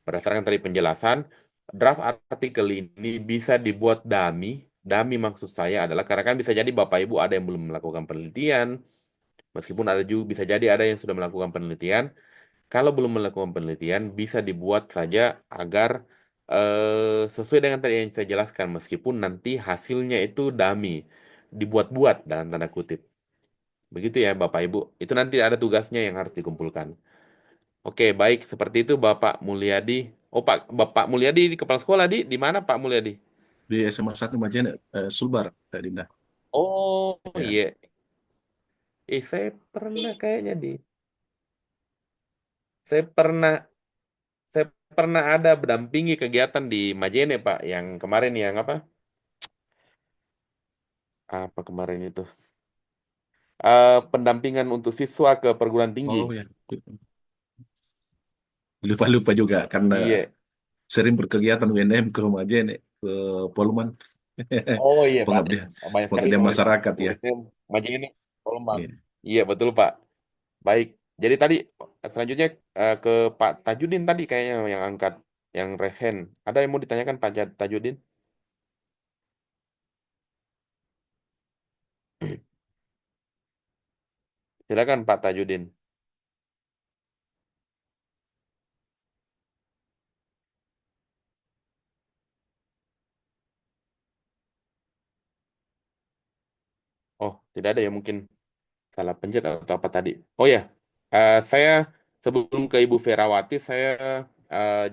Berdasarkan tadi penjelasan, draft artikel ini bisa dibuat dummy. Dummy maksud saya adalah karena kan bisa jadi Bapak Ibu ada yang belum melakukan penelitian, meskipun ada juga bisa jadi ada yang sudah melakukan penelitian. Kalau belum melakukan penelitian, bisa dibuat saja agar sesuai dengan tadi yang saya jelaskan, meskipun nanti hasilnya itu dummy, dibuat-buat dalam tanda kutip. Begitu ya Bapak Ibu. Itu nanti ada tugasnya yang harus dikumpulkan. Oke, baik. Seperti itu Bapak Mulyadi. Oh, Bapak Mulyadi di kepala sekolah di mana Pak Mulyadi? Di SMA 1 Majene, Sulbar, Dinda. Oh, Ya. iya. Saya pernah kayaknya saya pernah saya pernah ada mendampingi kegiatan di Majene, Pak, yang kemarin yang apa? Apa kemarin itu? Pendampingan untuk siswa ke perguruan tinggi. Oh ya. Lupa-lupa juga karena Iya. sering berkegiatan UNM ke Majene, ke Polman. Oh iya, banyak Pengabdian, banyak sekali pengabdian kemarin masyarakat ya. UITM Majene, Kolmbang. Iya. Iya, betul, Pak. Baik. Jadi tadi selanjutnya ke Pak Tajudin tadi kayaknya yang angkat yang resen. Ada yang mau ditanyakan Pak Tajudin? Silakan Pak Tajudin. Oh, tidak ada ya mungkin salah pencet atau apa tadi. Oh ya, saya sebelum ke Ibu Ferawati, saya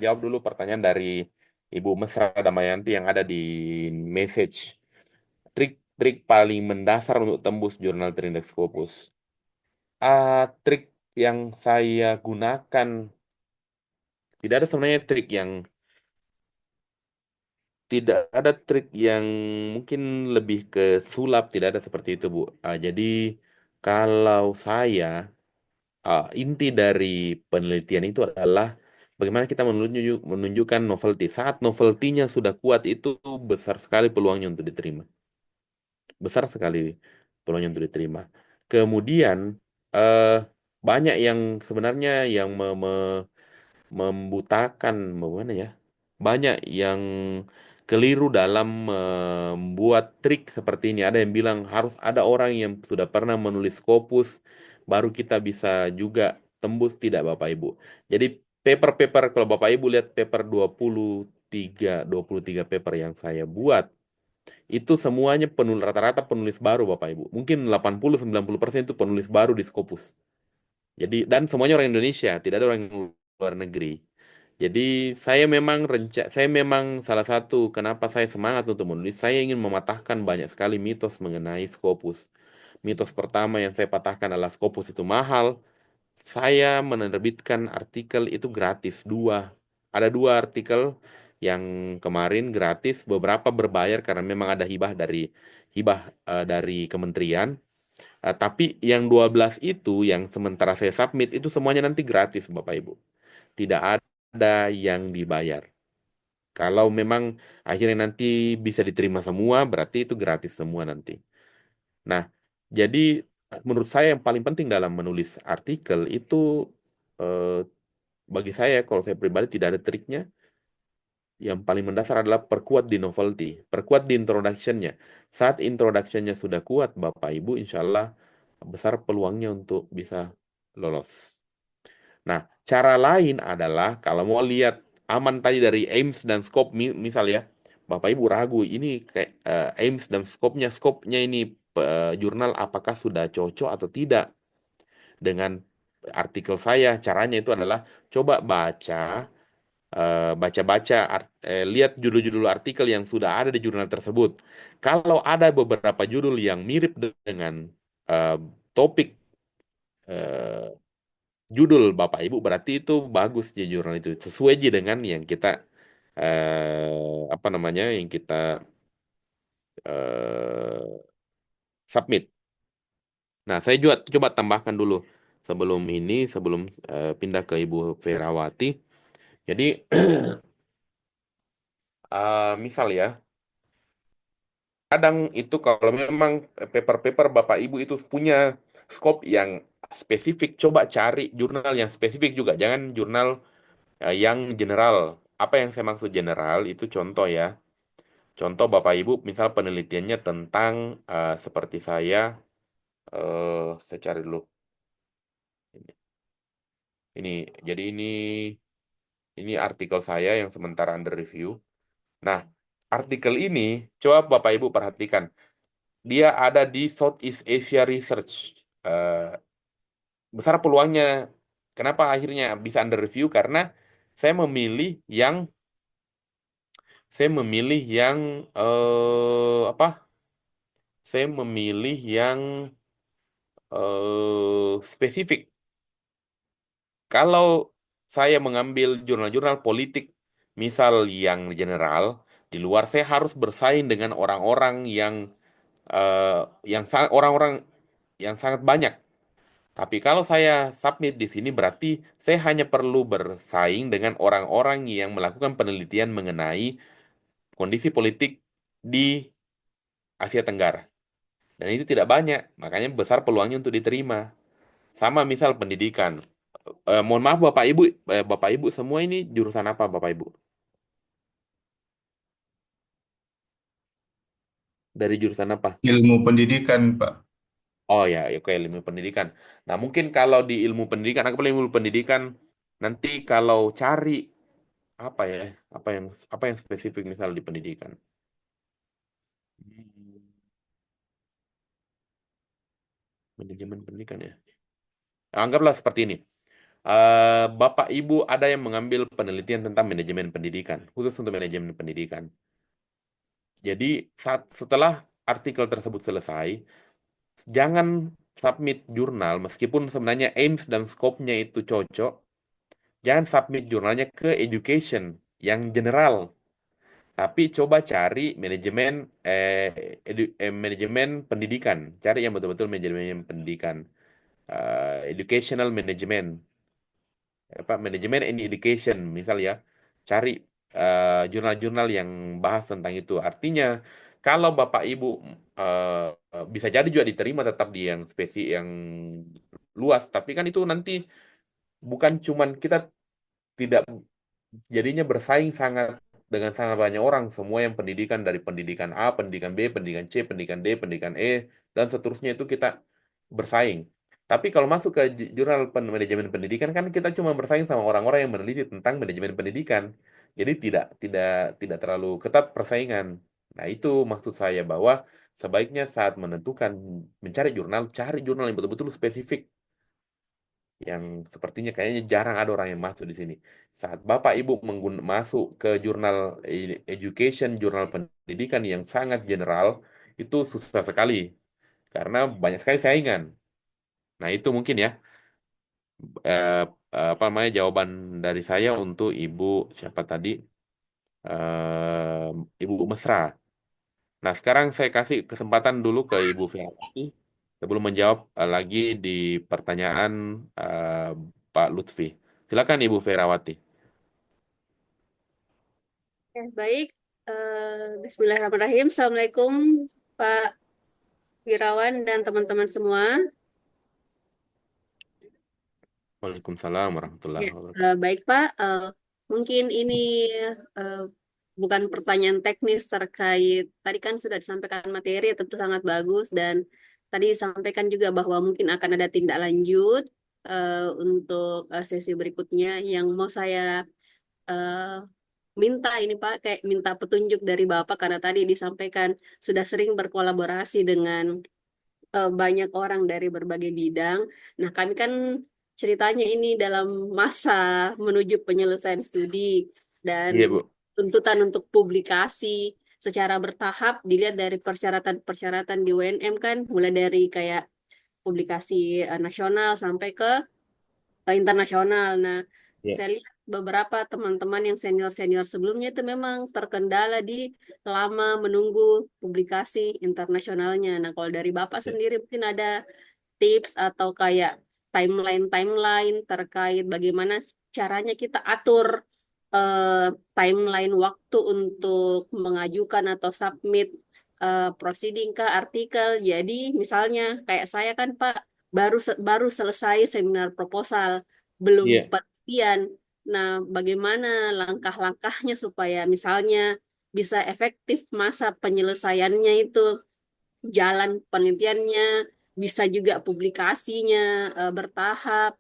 jawab dulu pertanyaan dari Ibu Mesra Damayanti yang ada di message. Trik-trik paling mendasar untuk tembus jurnal Trindex Scopus. Trik yang saya gunakan, tidak ada sebenarnya tidak ada trik yang mungkin lebih ke sulap, tidak ada seperti itu, Bu. Jadi Kalau saya, inti dari penelitian itu adalah bagaimana kita menunjukkan novelty. Saat novelty-nya sudah kuat, itu besar sekali peluangnya untuk diterima. Besar sekali peluangnya untuk diterima. Kemudian, eh, banyak yang sebenarnya yang membutakan, bagaimana ya? Banyak yang keliru dalam membuat trik seperti ini. Ada yang bilang harus ada orang yang sudah pernah menulis Scopus, baru kita bisa juga tembus. Tidak, Bapak Ibu. Jadi paper-paper, kalau Bapak Ibu lihat paper 23 paper yang saya buat, itu semuanya rata-rata penulis baru, Bapak Ibu. Mungkin 80-90% itu penulis baru di Scopus. Jadi, dan semuanya orang Indonesia, tidak ada orang luar negeri. Jadi saya memang salah satu kenapa saya semangat untuk menulis, saya ingin mematahkan banyak sekali mitos mengenai Scopus. Mitos pertama yang saya patahkan adalah Scopus itu mahal. Saya menerbitkan artikel itu gratis, ada dua artikel yang kemarin gratis, beberapa berbayar karena memang ada hibah dari kementerian. Tapi yang 12 itu yang sementara saya submit itu semuanya nanti gratis, Bapak Ibu. Tidak ada yang dibayar. Kalau memang akhirnya nanti bisa diterima semua, berarti itu gratis semua nanti. Nah, jadi menurut saya yang paling penting dalam menulis artikel itu, eh, bagi saya, kalau saya pribadi tidak ada triknya. Yang paling mendasar adalah perkuat di novelty, perkuat di introduction-nya. Saat introduction-nya sudah kuat, Bapak Ibu, insya Allah besar peluangnya untuk bisa lolos. Nah, cara lain adalah kalau mau lihat aman tadi dari aims dan scope, misal ya, Bapak Ibu ragu ini kayak aims dan scope-nya ini, jurnal apakah sudah cocok atau tidak dengan artikel saya. Caranya itu adalah coba baca-baca, lihat judul-judul artikel yang sudah ada di jurnal tersebut. Kalau ada beberapa judul yang mirip dengan eh, topik, eh, judul Bapak Ibu, berarti itu bagus di jurnal itu, sesuai aja dengan yang kita, apa namanya, yang kita eh, submit. Nah, saya juga coba tambahkan dulu sebelum pindah ke Ibu Ferawati. Jadi, misal ya, kadang itu kalau memang paper-paper Bapak Ibu itu punya scope yang spesifik, coba cari jurnal yang spesifik juga. Jangan jurnal yang general. Apa yang saya maksud general itu contoh ya. Contoh Bapak Ibu misal penelitiannya tentang, seperti saya cari dulu. Ini, jadi ini artikel saya yang sementara under review. Nah, artikel ini coba Bapak Ibu perhatikan. Dia ada di Southeast Asia Research. Eh, Besar peluangnya. Kenapa akhirnya bisa under review? Karena saya memilih yang saya memilih yang apa? Saya memilih yang spesifik. Kalau saya mengambil jurnal-jurnal politik, misal yang general, di luar saya harus bersaing dengan orang-orang eh, orang-orang yang sangat banyak. Tapi kalau saya submit di sini berarti saya hanya perlu bersaing dengan orang-orang yang melakukan penelitian mengenai kondisi politik di Asia Tenggara. Dan itu tidak banyak, makanya besar peluangnya untuk diterima. Sama misal pendidikan. Mohon maaf Bapak Ibu semua ini jurusan apa Bapak Ibu? Dari jurusan apa? Ilmu pendidikan, Pak. Oh ya, oke, ilmu pendidikan. Nah, mungkin kalau di ilmu pendidikan, aku pilih ilmu pendidikan, nanti kalau cari apa ya, apa yang apa yang spesifik misal di pendidikan. Hmm, Manajemen pendidikan ya. Anggaplah seperti ini. Bapak Ibu ada yang mengambil penelitian tentang manajemen pendidikan, khusus untuk manajemen pendidikan. Jadi setelah artikel tersebut selesai, jangan submit jurnal meskipun sebenarnya aims dan scope-nya itu cocok. Jangan submit jurnalnya ke education yang general. Tapi coba cari manajemen pendidikan. Cari yang betul-betul manajemen pendidikan. Educational management, apa manajemen in education misal ya. Cari jurnal-jurnal yang bahas tentang itu. Artinya kalau Bapak Ibu bisa jadi juga diterima tetap di yang yang luas, tapi kan itu nanti bukan cuman kita tidak jadinya bersaing sangat dengan sangat banyak orang, semua yang pendidikan dari pendidikan A, pendidikan B, pendidikan C, pendidikan D, pendidikan E, dan seterusnya itu kita bersaing. Tapi kalau masuk ke jurnal manajemen pendidikan kan kita cuma bersaing sama orang-orang yang meneliti tentang manajemen pendidikan. Jadi tidak tidak terlalu ketat persaingan. Nah, itu maksud saya bahwa sebaiknya saat menentukan mencari jurnal, cari jurnal yang betul-betul spesifik yang sepertinya kayaknya jarang ada orang yang masuk di sini. Saat Bapak Ibu masuk ke jurnal education, jurnal pendidikan yang sangat general, itu susah sekali karena banyak sekali saingan. Nah, itu mungkin ya eh, apa namanya jawaban dari saya untuk Ibu siapa tadi? Ibu Mesra. Nah, sekarang saya kasih kesempatan dulu ke Ibu Fianti sebelum menjawab lagi di pertanyaan eh, Pak Lutfi. Silakan Ibu Ferawati. Ya, baik. Bismillahirrahmanirrahim. Assalamualaikum Pak Wirawan dan teman-teman semua. Waalaikumsalam Ya, warahmatullahi wabarakatuh. baik Pak. Mungkin ini eh, bukan pertanyaan teknis terkait, tadi kan sudah disampaikan materi, tentu sangat bagus. Dan tadi disampaikan juga bahwa mungkin akan ada tindak lanjut untuk sesi berikutnya yang mau saya eh, minta ini Pak, kayak minta petunjuk dari Bapak karena tadi disampaikan sudah sering berkolaborasi dengan banyak orang dari berbagai bidang. Nah, kami kan ceritanya ini dalam masa menuju penyelesaian studi dan Iya, Bu. tuntutan untuk publikasi secara bertahap dilihat dari persyaratan-persyaratan di UNM kan mulai dari kayak publikasi nasional sampai ke internasional. Nah, Iya. saya lihat beberapa teman-teman yang senior-senior sebelumnya itu memang terkendala di lama menunggu publikasi internasionalnya. Nah, kalau dari Bapak Iya. sendiri mungkin ada tips atau kayak timeline-timeline terkait bagaimana caranya kita atur eh, timeline waktu untuk mengajukan atau submit proceeding ke artikel. Jadi misalnya kayak saya kan Pak baru selesai seminar proposal, belum Iya. penelitian. Nah, bagaimana langkah-langkahnya supaya misalnya bisa efektif masa penyelesaiannya itu jalan penelitiannya, bisa juga publikasinya bertahap.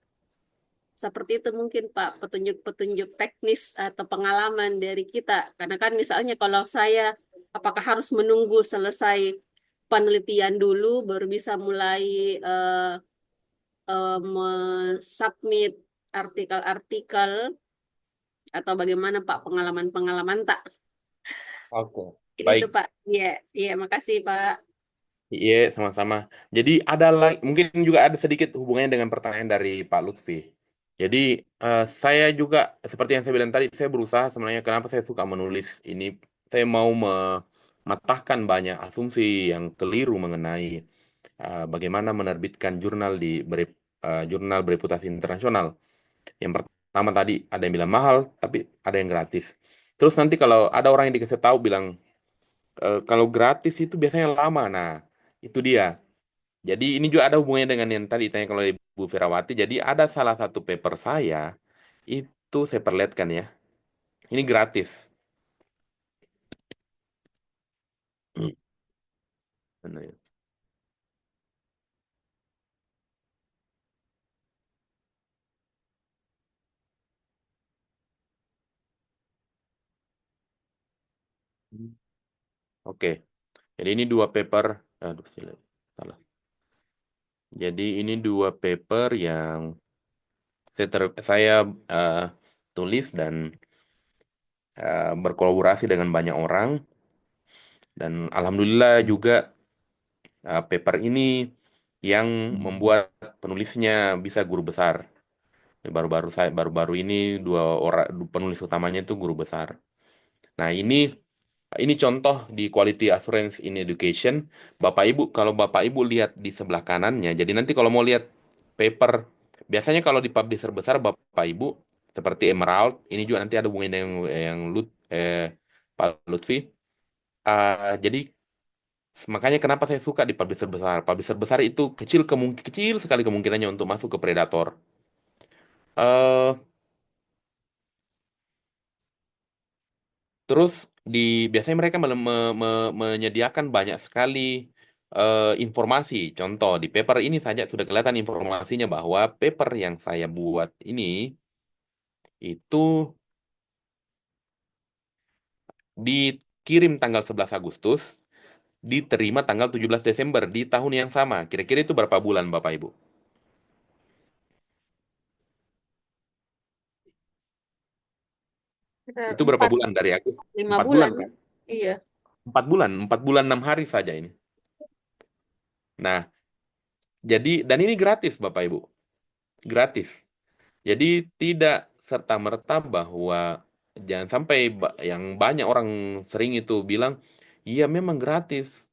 Seperti itu mungkin Pak, petunjuk-petunjuk teknis atau pengalaman dari kita. Karena kan misalnya kalau saya, apakah harus menunggu selesai penelitian dulu baru bisa mulai eh, submit artikel-artikel atau bagaimana Pak pengalaman-pengalaman tak? Oke. Itu Baik. Pak. Iya, iya, makasih Pak. Iya, sama-sama. Jadi ada lagi, mungkin juga ada sedikit hubungannya dengan pertanyaan dari Pak Lutfi. Jadi saya juga seperti yang saya bilang tadi, saya berusaha sebenarnya kenapa saya suka menulis ini. Saya mau mematahkan banyak asumsi yang keliru mengenai bagaimana menerbitkan jurnal jurnal bereputasi internasional. Yang pertama tadi ada yang bilang mahal, tapi ada yang gratis. Terus nanti kalau ada orang yang dikasih tahu bilang kalau gratis itu biasanya lama. Nah, itu dia. Jadi ini juga ada hubungannya dengan yang tadi tanya kalau Ibu Firawati. Jadi ada salah satu paper saya itu saya perlihatkan ya. Ini gratis. Hmm. Mana ya? Hmm. Oke. Jadi ini dua paper. Aduh, salah. Jadi ini dua paper yang saya eh, tulis dan berkolaborasi dengan banyak orang. Dan alhamdulillah juga paper ini yang membuat penulisnya bisa guru besar. Baru-baru ini dua orang penulis utamanya itu guru besar. Nah, ini Ini contoh di Quality Assurance in Education. Bapak Ibu, kalau Bapak Ibu lihat di sebelah kanannya, jadi nanti kalau mau lihat paper, biasanya kalau di publisher besar Bapak Ibu, seperti Emerald, ini juga nanti ada hubungannya yang Pak Lutfi. Jadi makanya kenapa saya suka di publisher besar. Publisher besar itu kecil sekali kemungkinannya untuk masuk ke predator. eh Terus di biasanya mereka menyediakan banyak sekali informasi. Contoh di paper ini saja sudah kelihatan informasinya bahwa paper yang saya buat ini itu dikirim tanggal 11 Agustus, diterima tanggal 17 Desember di tahun yang sama. Kira-kira itu berapa bulan Bapak Ibu? Itu berapa Empat, bulan dari Agustus? lima 4 bulan bulan. kan? Iya. 4 bulan 6 hari saja ini. Nah, jadi dan ini gratis Bapak Ibu, gratis. Jadi tidak serta-merta bahwa jangan sampai yang banyak orang sering itu bilang, iya memang gratis,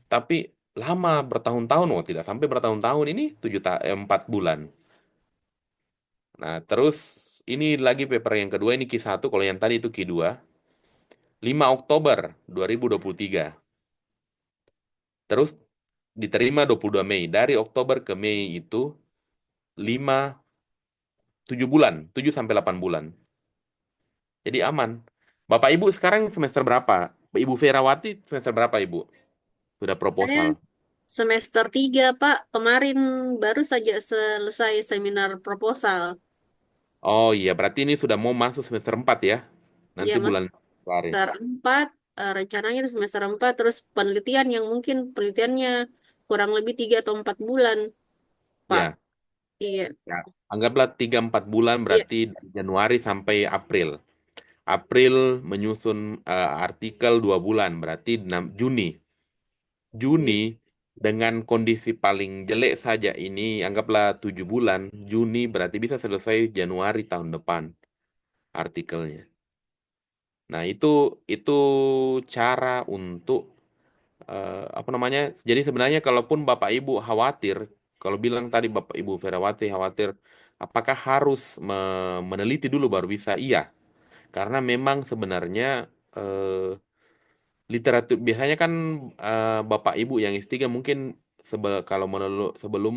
tapi lama bertahun-tahun, oh tidak sampai bertahun-tahun ini 4 bulan. Nah terus ini lagi paper yang kedua ini Q1, kalau yang tadi itu Q2, 5 Oktober 2023. Terus diterima 22 Mei. Dari Oktober ke Mei itu 7 bulan, 7 sampai 8 bulan. Jadi aman. Bapak Ibu sekarang semester berapa? Ibu Ferawati semester berapa Ibu? Sudah Saya proposal. semester 3, Pak. Kemarin baru saja selesai seminar proposal. Oh iya, berarti ini sudah mau masuk semester 4 ya? Ya, Nanti Mas, bulan Februari. semester 4, rencananya di semester 4, terus penelitian yang mungkin penelitiannya kurang lebih 3 atau 4 bulan, Pak. Ya, Iya, ya. Anggaplah 3-4 bulan iya, berarti dari Januari sampai April. April menyusun artikel 2 bulan, berarti Juni. Juni iya. dengan kondisi paling jelek saja ini anggaplah 7 bulan. Juni berarti bisa selesai Januari tahun depan artikelnya. Nah, itu cara untuk apa namanya? Jadi sebenarnya kalaupun Bapak Ibu khawatir, kalau bilang tadi Bapak Ibu Ferawati khawatir, apakah harus meneliti dulu baru bisa? Iya, karena memang sebenarnya eh, literatur biasanya kan Bapak Ibu yang S3 mungkin kalau sebelum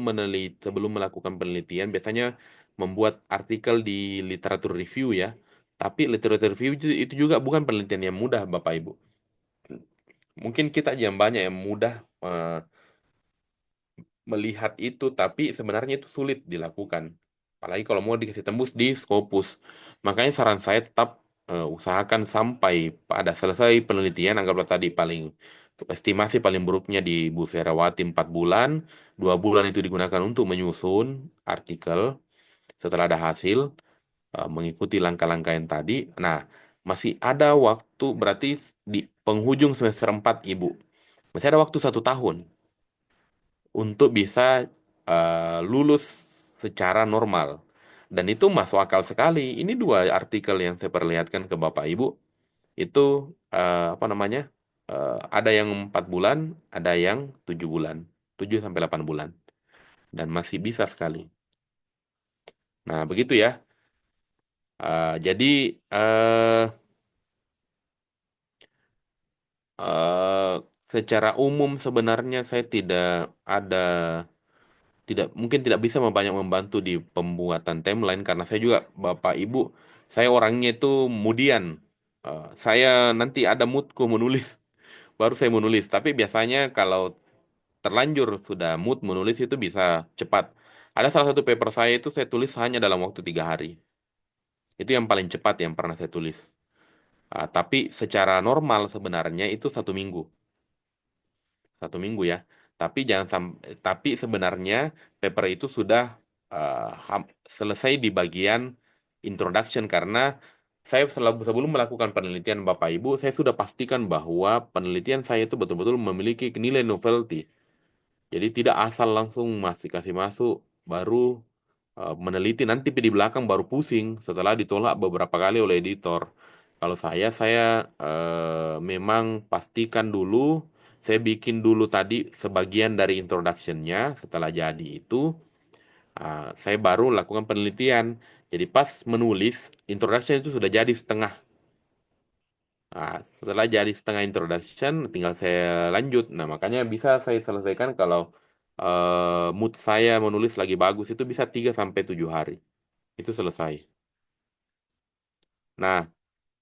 melakukan penelitian biasanya membuat artikel di literatur review ya. Tapi literatur review itu juga bukan penelitian yang mudah Bapak Ibu. Mungkin kita aja yang banyak yang mudah melihat itu, tapi sebenarnya itu sulit dilakukan. Apalagi kalau mau dikasih tembus di Scopus. Makanya saran saya tetap usahakan sampai pada selesai penelitian, anggaplah tadi estimasi paling buruknya di Bu Ferawati 4 bulan, 2 bulan itu digunakan untuk menyusun artikel setelah ada hasil, mengikuti langkah-langkah yang tadi. Nah, masih ada waktu berarti di penghujung semester 4 Ibu. Masih ada waktu 1 tahun untuk bisa lulus secara normal. Dan itu masuk akal sekali. Ini dua artikel yang saya perlihatkan ke Bapak Ibu itu apa namanya? Ada yang 4 bulan, ada yang 7 bulan, 7 sampai 8 bulan, dan masih bisa sekali. Nah, begitu ya. Jadi eh, eh, secara umum sebenarnya saya ada mungkin tidak bisa banyak membantu di pembuatan timeline karena saya juga Bapak Ibu, saya orangnya itu kemudian saya nanti ada moodku menulis baru saya menulis, tapi biasanya kalau terlanjur sudah mood menulis itu bisa cepat. Ada salah satu paper saya itu saya tulis hanya dalam waktu 3 hari, itu yang paling cepat yang pernah saya tulis. Tapi secara normal sebenarnya itu 1 minggu, 1 minggu ya. Tapi sebenarnya paper itu sudah selesai di bagian introduction karena saya sebelum melakukan penelitian Bapak Ibu, saya sudah pastikan bahwa penelitian saya itu betul-betul memiliki nilai novelty. Jadi tidak asal langsung kasih masuk, baru meneliti nanti di belakang baru pusing setelah ditolak beberapa kali oleh editor. Kalau saya memang pastikan dulu, saya bikin dulu tadi sebagian dari introduction-nya. Setelah jadi itu, saya baru lakukan penelitian. Jadi pas menulis, introduction itu sudah jadi setengah. Setelah jadi setengah introduction, tinggal saya lanjut. Nah, makanya bisa saya selesaikan kalau mood saya menulis lagi bagus, itu bisa 3 sampai 7 hari. Itu selesai. Nah,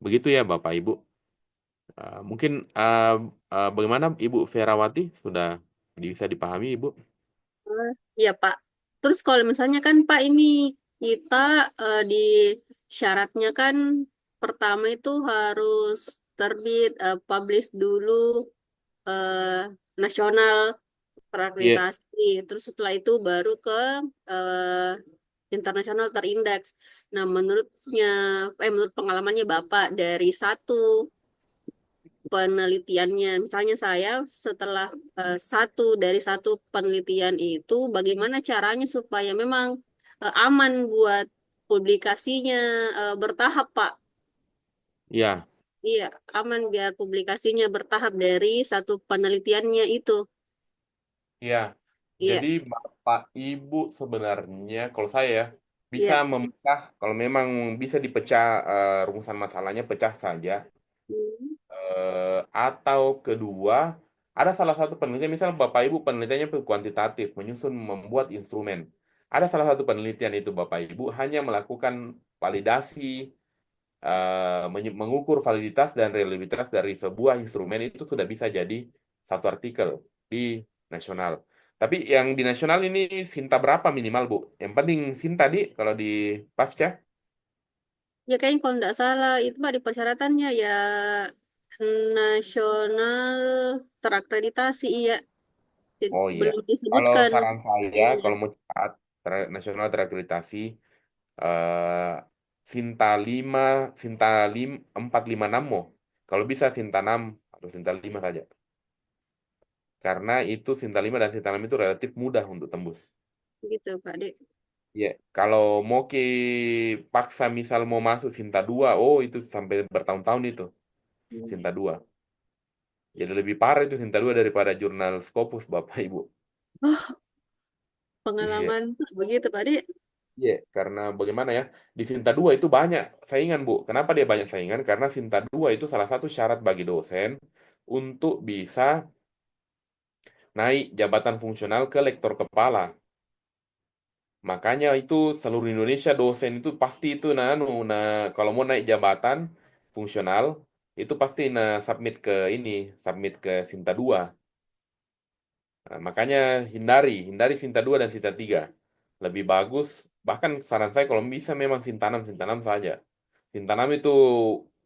begitu ya Bapak Ibu. Mungkin bagaimana Ibu Ferawati sudah bisa dipahami Ibu? Iya, Pak. Terus kalau misalnya kan Pak ini kita di syaratnya kan pertama itu harus terbit publish dulu eh, nasional Iya, terakreditasi. Terus setelah itu baru ke eh, internasional terindeks. Nah, menurut pengalamannya Bapak dari satu penelitiannya. Misalnya saya setelah satu penelitian itu bagaimana caranya supaya memang aman buat publikasinya bertahap, Pak. iya, Iya, aman biar publikasinya bertahap dari satu penelitiannya itu. iya. Iya, Jadi Bapak Ibu sebenarnya kalau saya ya, bisa iya. memecah kalau memang bisa dipecah rumusan masalahnya pecah saja. Hmm, Atau kedua, ada salah satu penelitian, misal Bapak Ibu penelitiannya kuantitatif, menyusun membuat instrumen. Ada salah satu penelitian itu Bapak Ibu hanya melakukan validasi, mengukur validitas dan reliabilitas dari sebuah instrumen, itu sudah bisa jadi satu artikel di nasional. Tapi yang di nasional ini Sinta berapa minimal Bu? Yang penting Sinta di kalau di pasca. Ya kayaknya kalau nggak salah itu Pak di persyaratannya ya nasional terakreditasi ya. Oh iya. Belum Kalau disebutkan. saran saya, Iya. kalau mau cepat, nasional terakreditasi, eh Sinta 5, Sinta 5, 456 mau. Kalau bisa Sinta 6 atau Sinta 5 saja. Karena itu Sinta 5 dan Sinta 6 itu relatif mudah untuk tembus. Gitu, Pak Dek. Ya, kalau mau paksa misal mau masuk Sinta 2, oh itu sampai bertahun-tahun itu Hmm. Sinta 2. Jadi lebih parah itu Sinta 2 daripada jurnal Scopus Bapak Ibu. Oh, Iya. pengalaman begitu, Pak Dek. Iya, karena bagaimana ya, di Sinta 2 itu banyak saingan, Bu. Kenapa dia banyak saingan? Karena Sinta 2 itu salah satu syarat bagi dosen untuk bisa naik jabatan fungsional ke lektor kepala. Makanya itu seluruh Indonesia dosen itu pasti itu nah kalau mau naik jabatan fungsional itu pasti submit ke Sinta 2. Nah, makanya hindari Sinta 2 dan Sinta 3. Lebih bagus, bahkan saran saya kalau bisa memang Sinta 6 saja. Sinta 6 itu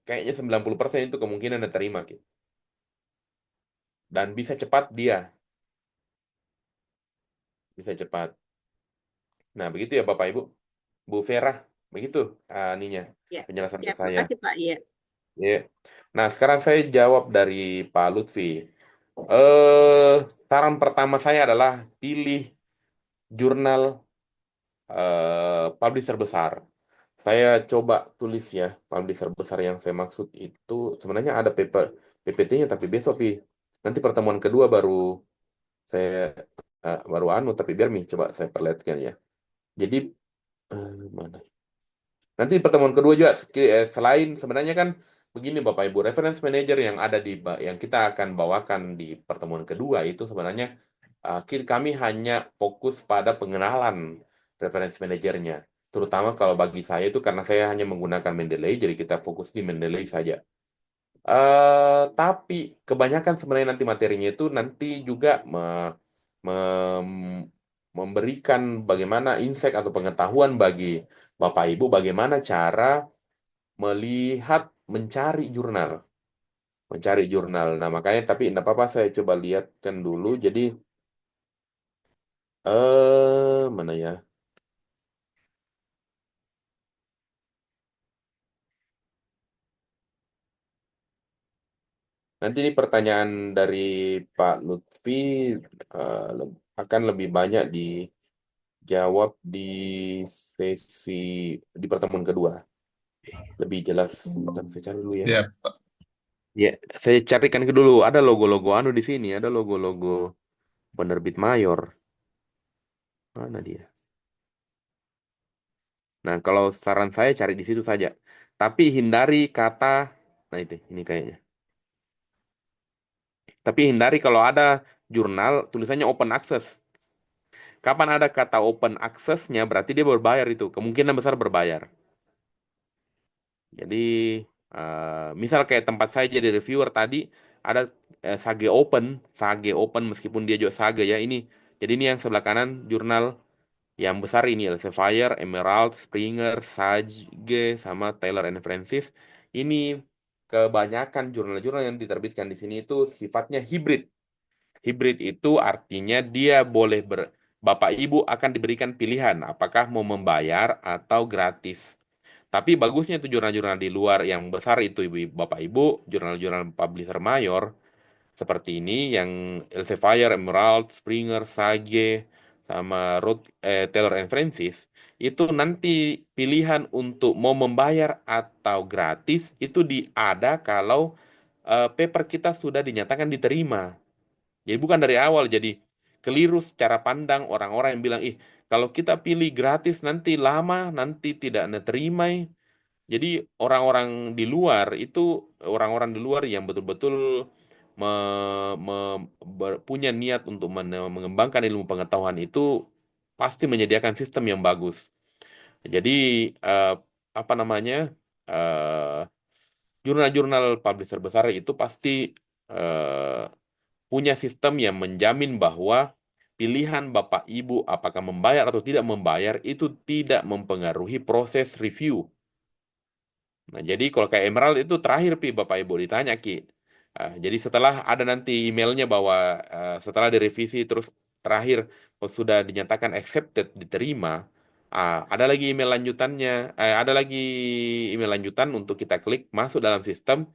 kayaknya 90% itu kemungkinan diterima, Ki. Dan bisa cepat dia, bisa cepat. Nah, begitu ya Bapak Ibu. Bu Vera, begitu ininya Ya, penjelasan ke siap. saya. Makasih, Pak. Iya. Ya. Nah, sekarang saya jawab dari Pak Lutfi. Eh, Saran pertama saya adalah pilih jurnal publisher besar. Saya coba tulis ya, publisher besar yang saya maksud itu sebenarnya ada PPT-nya tapi besok nanti pertemuan kedua baru saya baru tapi biar coba saya perlihatkan ya. Jadi mana? Nanti pertemuan kedua juga selain sebenarnya kan begini Bapak Ibu, reference manager yang ada yang kita akan bawakan di pertemuan kedua itu sebenarnya kami hanya fokus pada pengenalan reference manajernya. Terutama kalau bagi saya itu karena saya hanya menggunakan Mendeley, jadi kita fokus di Mendeley saja. Tapi kebanyakan sebenarnya nanti materinya itu nanti juga memberikan bagaimana insight atau pengetahuan bagi Bapak Ibu bagaimana cara melihat mencari jurnal. Nah, makanya tapi enggak apa-apa saya coba lihatkan dulu. Jadi mana ya? Nanti ini pertanyaan dari Pak Lutfi akan lebih banyak dijawab di sesi di pertemuan kedua. lebih jelas. Bentar, saya cari dulu ya. Siap, Pak. Ya, saya carikan ke dulu. Ada logo-logo anu di sini, ada logo-logo penerbit mayor. Mana dia? Nah, kalau saran saya cari di situ saja. Tapi hindari kata, nah itu, ini kayaknya. Tapi hindari kalau ada jurnal tulisannya open access. Kapan ada kata open access-nya berarti dia berbayar itu. Kemungkinan besar berbayar. Jadi, misal kayak tempat saya jadi reviewer tadi, ada Sage Open meskipun dia juga Sage ya ini. Jadi ini yang sebelah kanan jurnal yang besar ini Elsevier, Emerald, Springer, Sage, sama Taylor and Francis. Ini kebanyakan jurnal-jurnal yang diterbitkan di sini itu sifatnya hibrid. Hibrid itu artinya dia Bapak Ibu akan diberikan pilihan apakah mau membayar atau gratis. Tapi bagusnya itu jurnal-jurnal di luar yang besar itu Bapak Ibu, jurnal-jurnal publisher mayor seperti ini yang Elsevier, Emerald, Springer, Sage, sama Taylor and Francis itu nanti pilihan untuk mau membayar atau gratis itu ada kalau paper kita sudah dinyatakan diterima. Jadi bukan dari awal jadi keliru secara pandang orang-orang yang bilang, ih kalau kita pilih gratis nanti lama, nanti tidak diterima. Jadi orang-orang di luar yang betul-betul punya niat untuk mengembangkan ilmu pengetahuan itu pasti menyediakan sistem yang bagus. Jadi eh, apa namanya eh, jurnal-jurnal publisher besar itu pasti eh, punya sistem yang menjamin bahwa pilihan Bapak Ibu apakah membayar atau tidak membayar itu tidak mempengaruhi proses review. Nah, jadi kalau kayak Emerald itu terakhir Bapak Ibu ditanya Ki. Jadi setelah ada nanti emailnya bahwa setelah direvisi terus terakhir sudah dinyatakan accepted diterima, ada lagi email lanjutannya, ada lagi email lanjutan untuk kita klik masuk dalam sistem.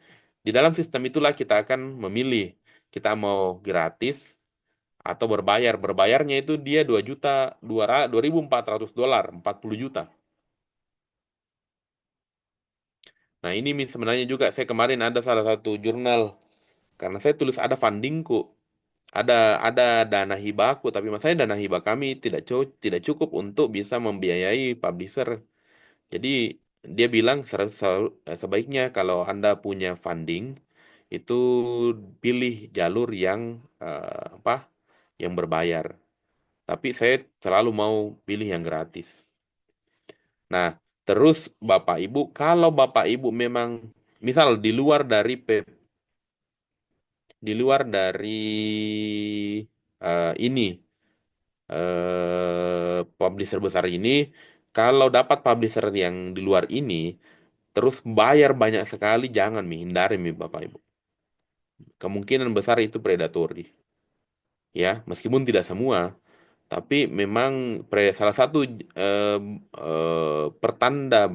Di dalam sistem itulah kita akan memilih kita mau gratis atau berbayar. Berbayarnya itu dia 2.400 dolar, 40 juta. Nah, ini sebenarnya juga saya kemarin ada salah satu jurnal karena saya tulis ada fundingku, ada ada dana hibahku, tapi masalahnya dana hibah kami tidak cukup untuk bisa membiayai publisher. Jadi dia bilang sebaiknya kalau Anda punya funding itu pilih jalur yang apa? Yang berbayar. Tapi saya selalu mau pilih yang gratis. Nah, terus Bapak Ibu, kalau Bapak Ibu memang misal di luar dari ini publisher besar ini, kalau dapat publisher yang di luar ini, terus bayar banyak sekali, jangan hindari Bapak Ibu. Kemungkinan besar itu predatory, ya, meskipun tidak semua. Tapi memang salah satu eh, pertanda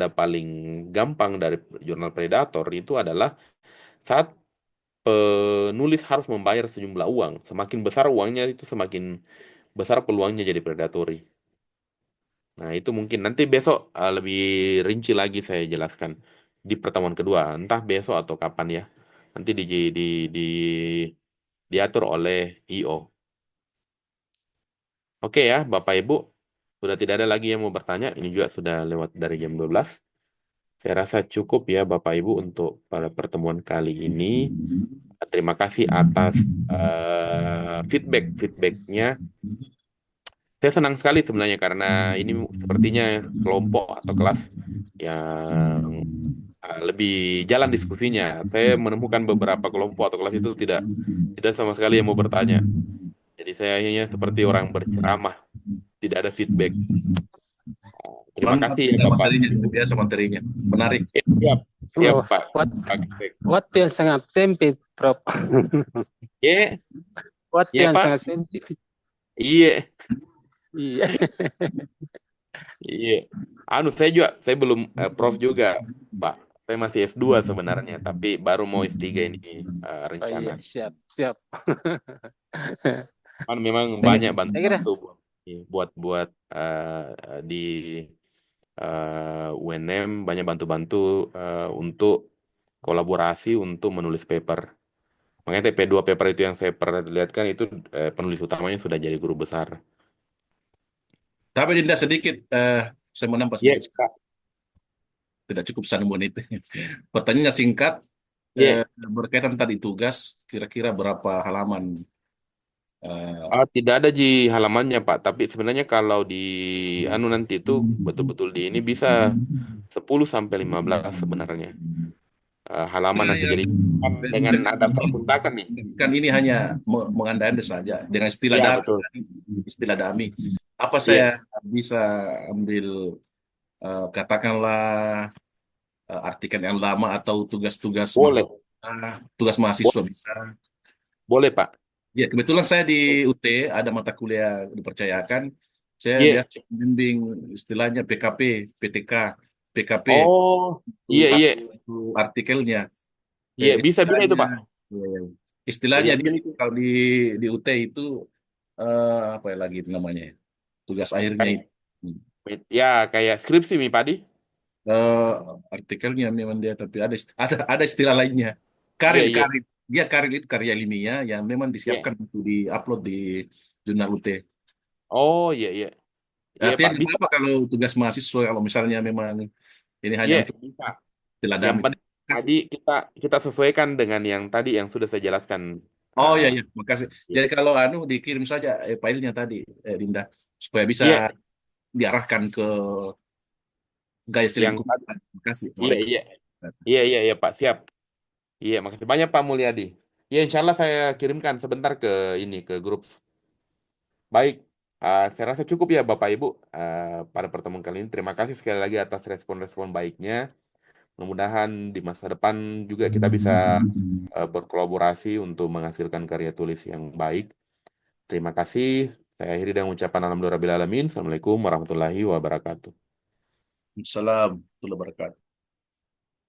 paling gampang dari jurnal predator itu adalah saat penulis harus membayar sejumlah uang. Semakin besar uangnya itu semakin besar peluangnya jadi predatory. Nah, itu mungkin nanti besok lebih rinci lagi saya jelaskan di pertemuan kedua, entah besok atau kapan ya. Nanti di diatur oleh IO. Oke ya, Bapak Ibu. Sudah tidak ada lagi yang mau bertanya. Ini juga sudah lewat dari jam 12. Saya rasa cukup ya Bapak Ibu untuk pada pertemuan kali ini. Terima kasih atas feedbacknya. Saya senang sekali sebenarnya karena ini sepertinya kelompok atau kelas yang lebih jalan diskusinya. Saya menemukan beberapa kelompok atau kelas itu tidak tidak sama sekali yang mau bertanya. Jadi saya hanya seperti orang berceramah, tidak ada feedback. Terima Mantap kasih ya kita Bapak. materinya, biasa materinya. Menarik. Siap, siap Oh, Pak. what Pak. what yang sangat sempit, Prof. Iya, What iya yang Pak. sangat sempit. Iya, Iya. iya. Saya juga, saya belum Prof juga, Pak. Saya masih S2 sebenarnya, tapi baru mau S3 ini Oh rencana. iya, siap, siap. Kan memang Saya banyak saya kira bantu buat buat di UNM banyak bantu-bantu untuk kolaborasi untuk menulis paper. Makanya TP2 paper itu yang saya pernah lihat kan itu penulis utamanya sudah jadi guru besar. Tapi Dinda sedikit, saya mau nambah Iya, sedikit, Kak. tidak cukup 1 menit. Pertanyaannya singkat, Iya. berkaitan tadi tugas, kira-kira berapa halaman? Eh, Tidak ada di halamannya, Pak. Tapi sebenarnya kalau di anu nanti itu betul-betul di ini bisa 10 sampai 15 sebenarnya halaman nanti. Jadi kan dengan ada perpustakaan nih. kan ini hanya mengandai-andai saja dengan istilah Iya, dami, betul. istilah dami. Apa saya Iya, bisa ambil katakanlah artikel yang lama atau tugas-tugas boleh. tugas mahasiswa Boleh, bisa. boleh, Pak. Ya, kebetulan saya di UT ada mata kuliah dipercayakan. Saya Iya. biasa membimbing istilahnya PKP, PTK, PKP Oh, itu iya, iya. itu artikelnya. Iya, bisa-bisa itu, Istilahnya, Pak. ya, istilahnya Iya, dia jadi kalau di UT itu apa ya lagi namanya ya? Tugas akhirnya kayak itu. Hmm. ya kayak skripsi Mi Padi. Eh, artikelnya memang dia tapi ada istilah lainnya. Iya, Karil, iya. karil. Dia karil itu karya ilmiah yang memang Iya. disiapkan untuk diupload di jurnal UT. Oh, iya, iya. Iya, Artinya Pak, tidak bisa. apa kalau tugas mahasiswa kalau misalnya memang ini hanya Iya, untuk bisa. Yang teladami. penting Kasih. tadi kita kita sesuaikan dengan yang tadi yang sudah saya jelaskan. Oh Ah, ya ya, makasih. iya. Jadi kalau anu dikirim saja filenya tadi, Dinda, supaya bisa Iya, diarahkan ke gaya yang selingkuh. tadi. Makasih. Iya, iya. Iya, iya, iya, Pak. Siap. Iya, makasih banyak Pak Mulyadi. Ya, insya Allah saya kirimkan sebentar ke ini ke grup. Baik, saya rasa cukup ya Bapak Ibu pada pertemuan kali ini. Terima kasih sekali lagi atas respon-respon baiknya. Mudah-mudahan di masa depan juga kita bisa berkolaborasi untuk menghasilkan karya tulis yang baik. Terima kasih. Saya akhiri dengan ucapan alhamdulillah. Assalamualaikum warahmatullahi wabarakatuh. Assalamualaikum warahmatullahi wabarakatuh.